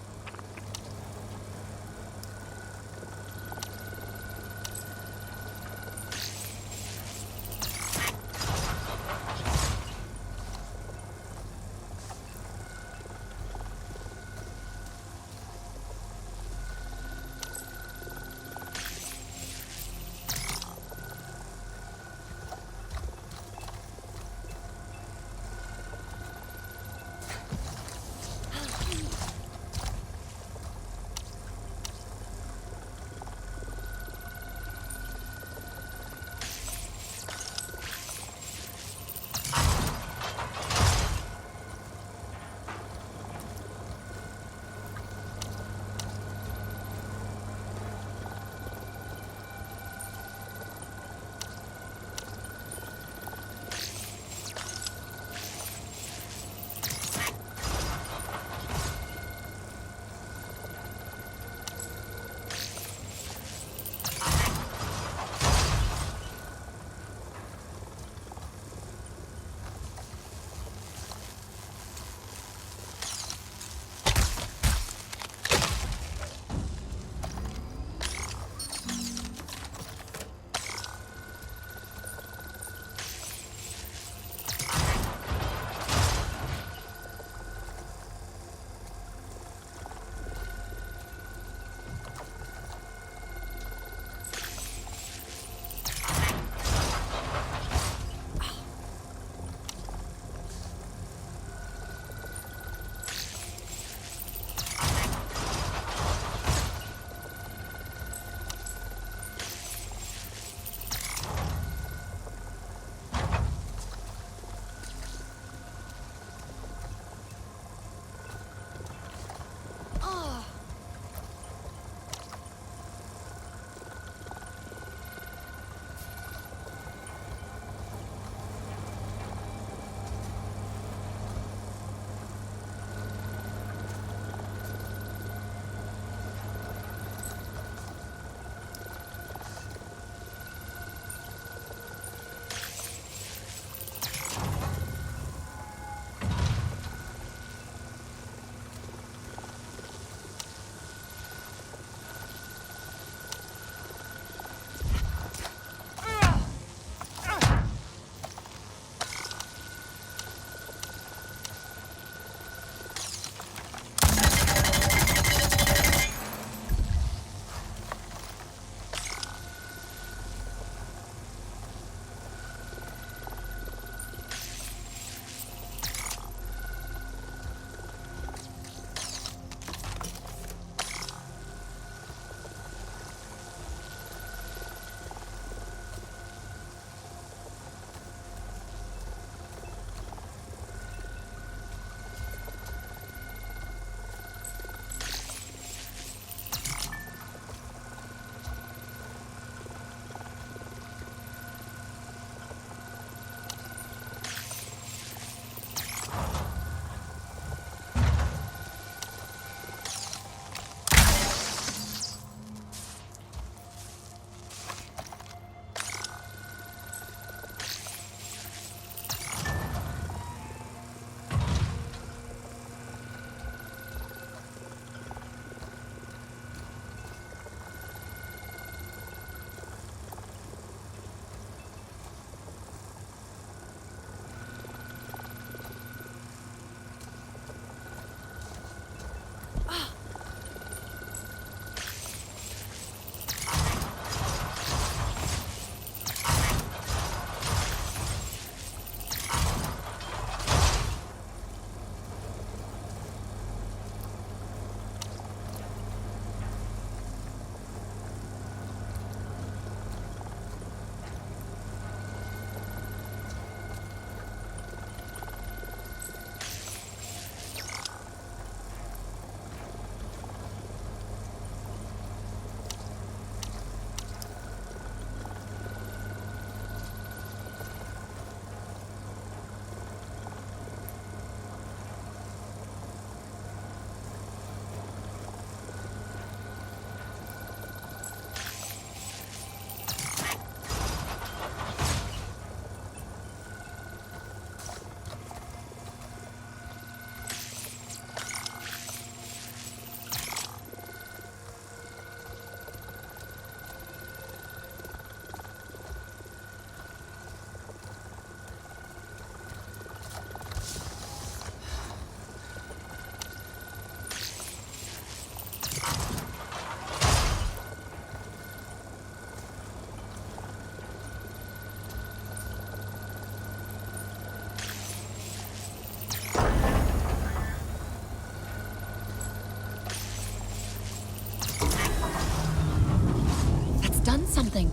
something.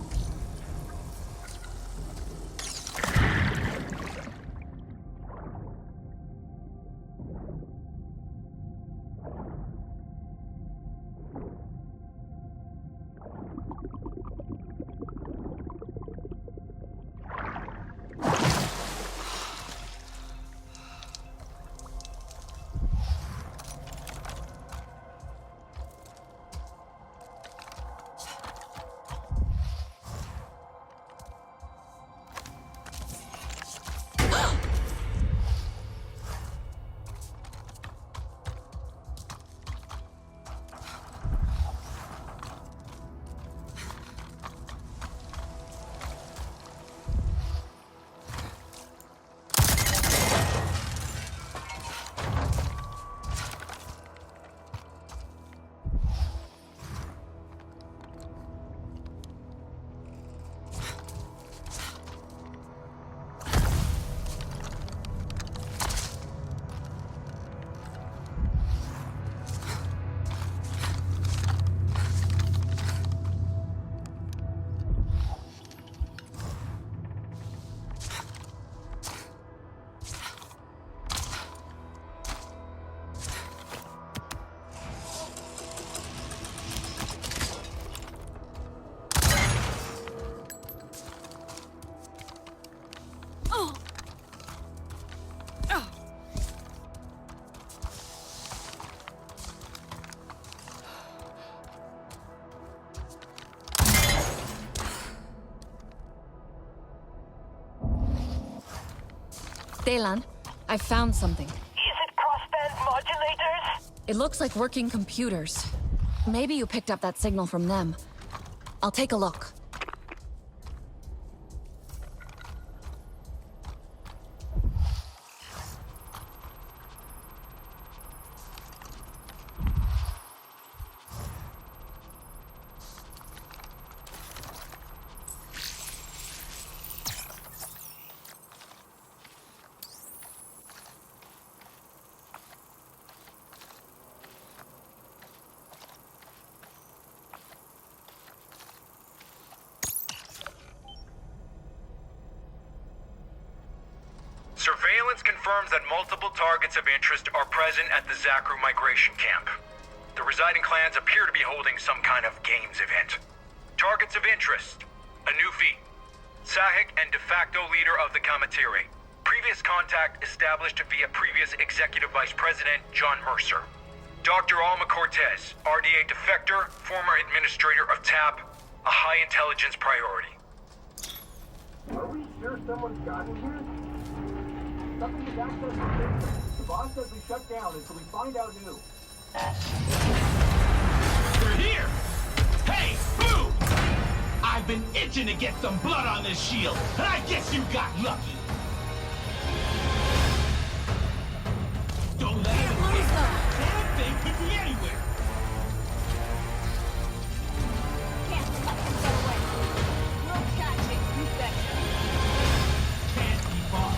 Delan, I found something. Is it crossband modulators? It looks like working computers. Maybe you picked up that signal from them. I'll take a look. Surveillance confirms that multiple targets of interest are present at the Zakru migration camp. The residing clans appear to be holding some kind of games event. Targets of interest: a new feat, Sahik and de facto leader of the Kamatiri. Previous contact established via previous Executive Vice President John Mercer. Dr. Alma Cortez, RDA defector, former administrator of TAP, a high intelligence priority. Are we sure someone's gotten here? Something is access to the boss says we shut down until we find out who. They're here! Hey, boo! I've been itching to get some blood on this shield, and I guess you got lucky. Don't let it escape. That thing could be anywhere. Can't let them get away. We'll catch it, you betcha. Can't be far.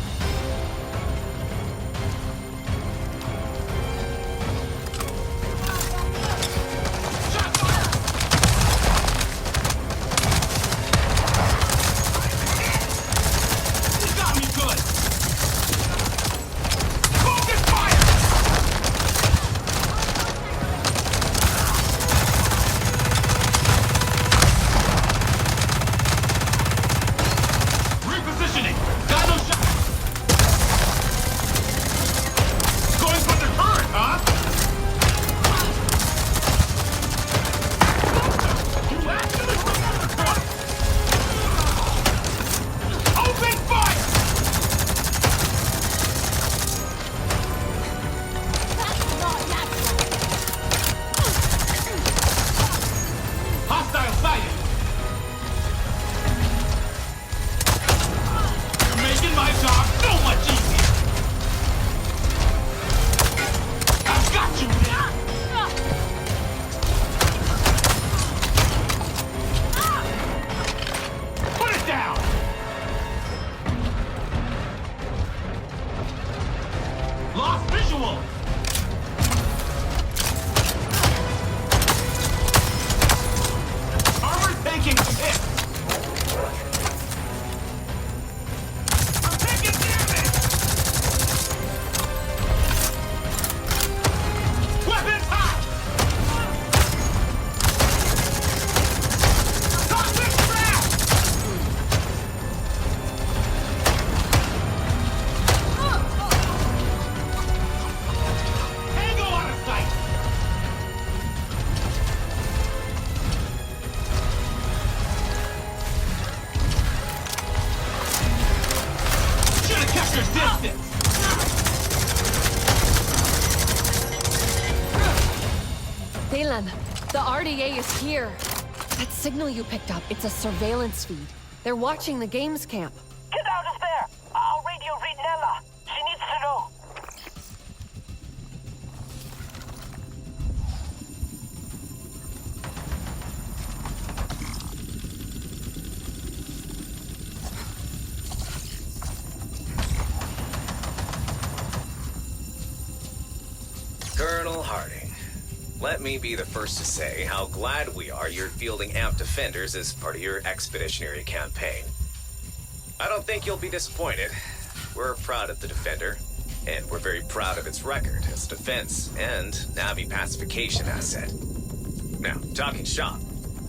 You got me Valen, the RDA is here. That signal you picked up, it's a surveillance feed. They're watching the games camp. Get out of there! I'll radio Rinella. She needs to know. Colonel Harding, let me be the first to say how glad we are you're fielding AMP defenders as part of your expeditionary campaign. I don't think you'll be disappointed. We're proud of the Defender, and we're very proud of its record as a defense and Navi pacification asset. Now, talking shop,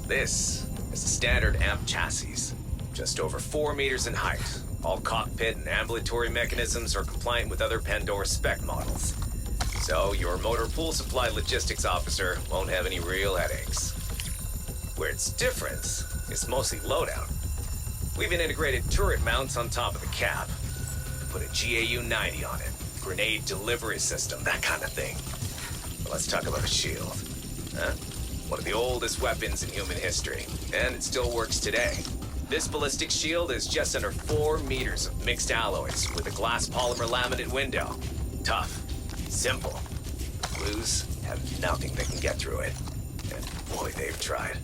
this is a standard AMP chassis, just over 4 meters in height. All cockpit and ambulatory mechanisms are compliant with other Pandora spec models. So your motor pool supply logistics officer won't have any real headaches. Where it's different is mostly loadout. We've an integrated turret mounts on top of the cab. Put a GAU-90 on it, grenade delivery system, that kind of thing. But let's talk about a shield. Huh? One of the oldest weapons in human history, and it still works today. This ballistic shield is just under 4 meters of mixed alloys with a glass polymer laminate window. Tough. Simple. Blues have nothing that can get through it. And boy, they've tried.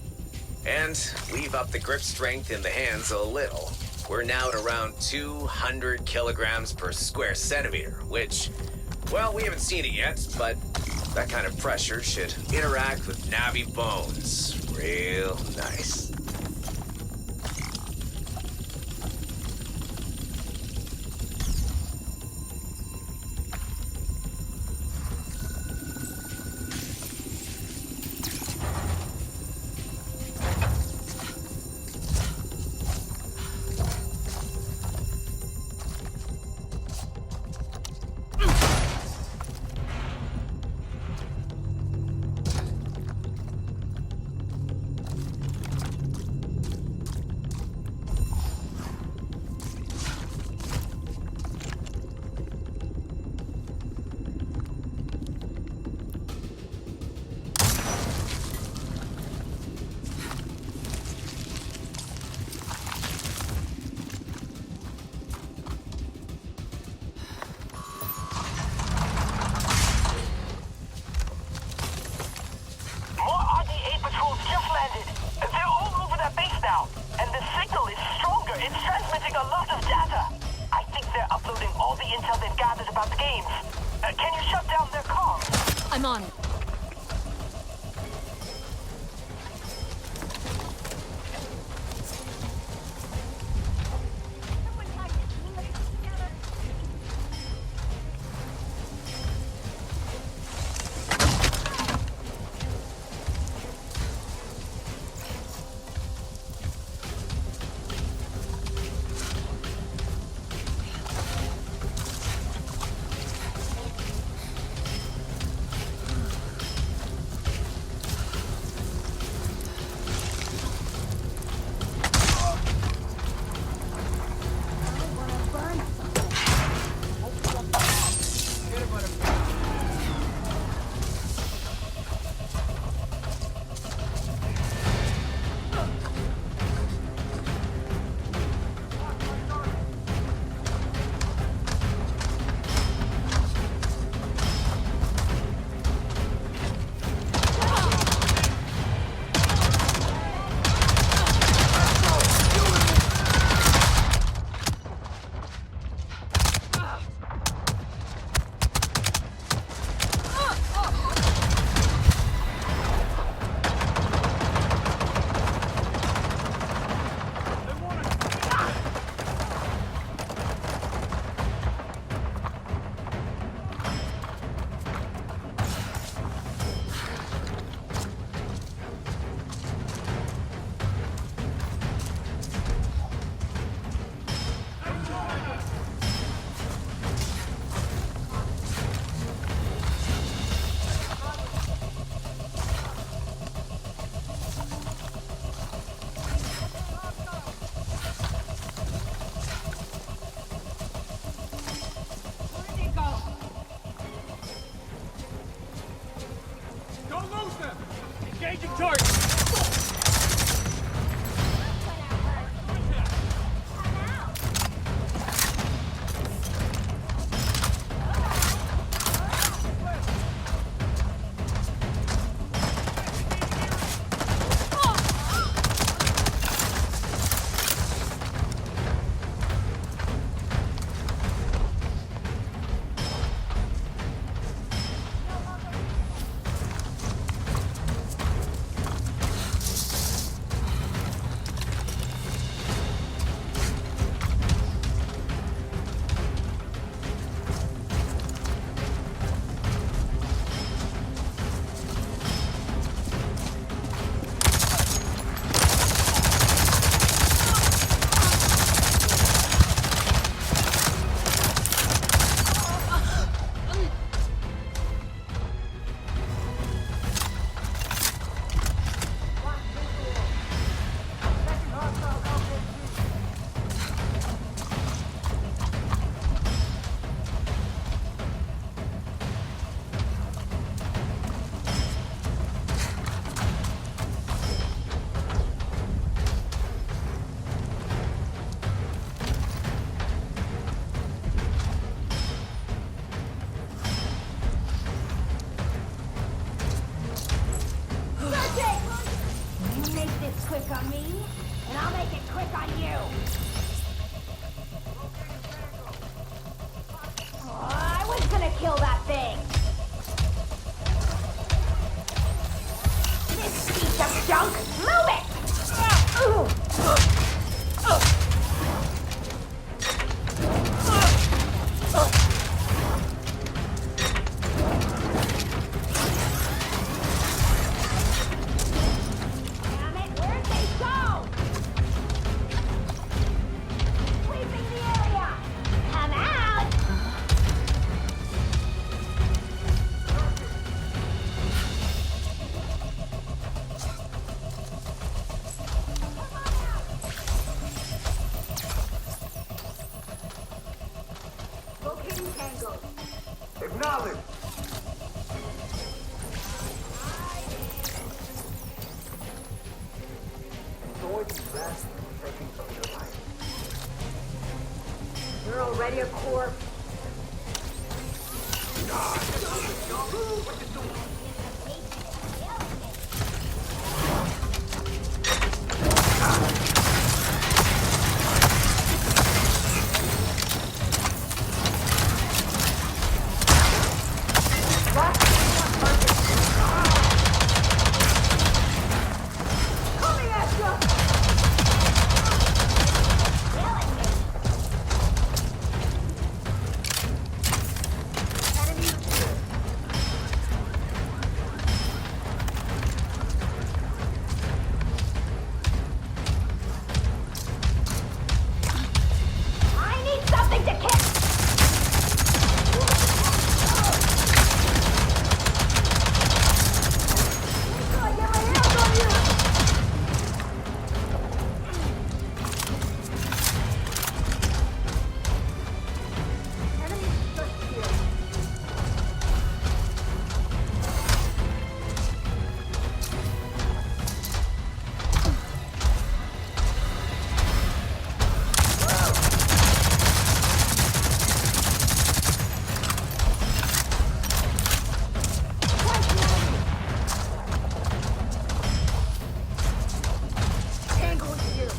And we've upped the grip strength in the hands a little. We're now at around 200 kilograms per square centimeter, which, well, we haven't seen it yet, but that kind of pressure should interact with Navi bones real nice. I'm on it. this quick on me, and I'll make it quick on you. Oh, I was gonna kill that thing. This piece of junk, move it! Damn it, where'd they go? Sweeping the area! Come out! Locating Tango. Acknowledge. Enjoy the rest seconds of your life. You're already a corpse. Coming at you! Enemy here. I need something to kick! Get my hands on you! Enemy just here. Tango here.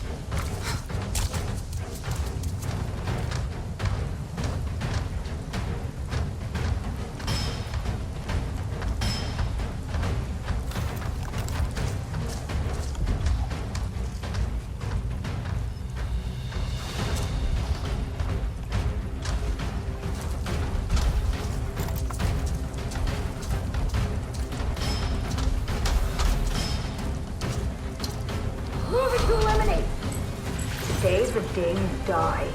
Moving to eliminate. Save the day and die.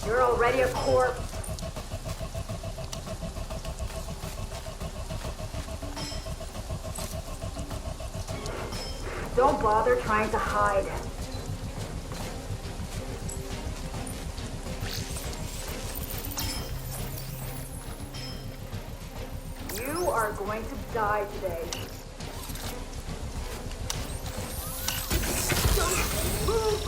You're already a corpse. Don't bother trying to hide. You are going to die today. Don't move!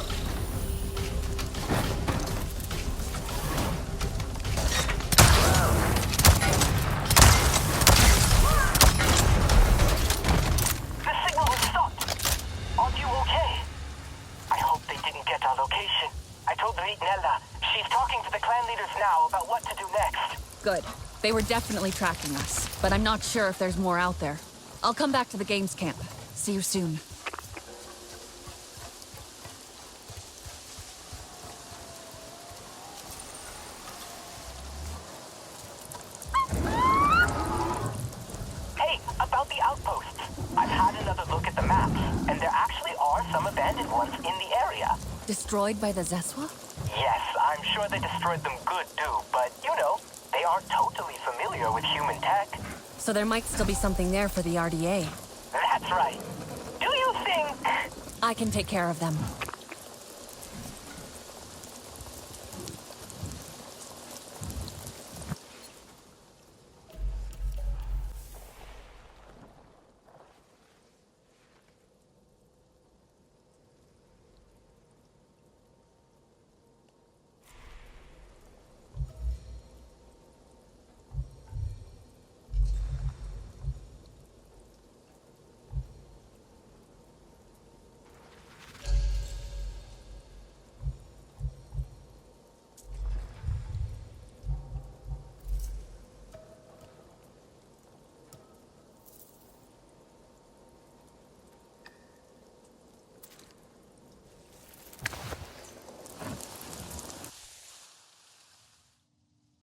The signal was stopped. Are you okay? I hope they didn't get our location. I told Nella. She's talking to the clan leaders now about what to do next. Good. They were definitely tracking us, but I'm not sure if there's more out there. I'll come back to the games camp. See you soon. Hey, about the outposts. I've had another look at the maps, and there actually are some abandoned ones in the area. Destroyed by the Zeswa? Yes, I'm sure they destroyed them good too, but you know, they are totally familiar with human tech. So there might still be something there for the RDA. That's right. Do you think... I can take care of them.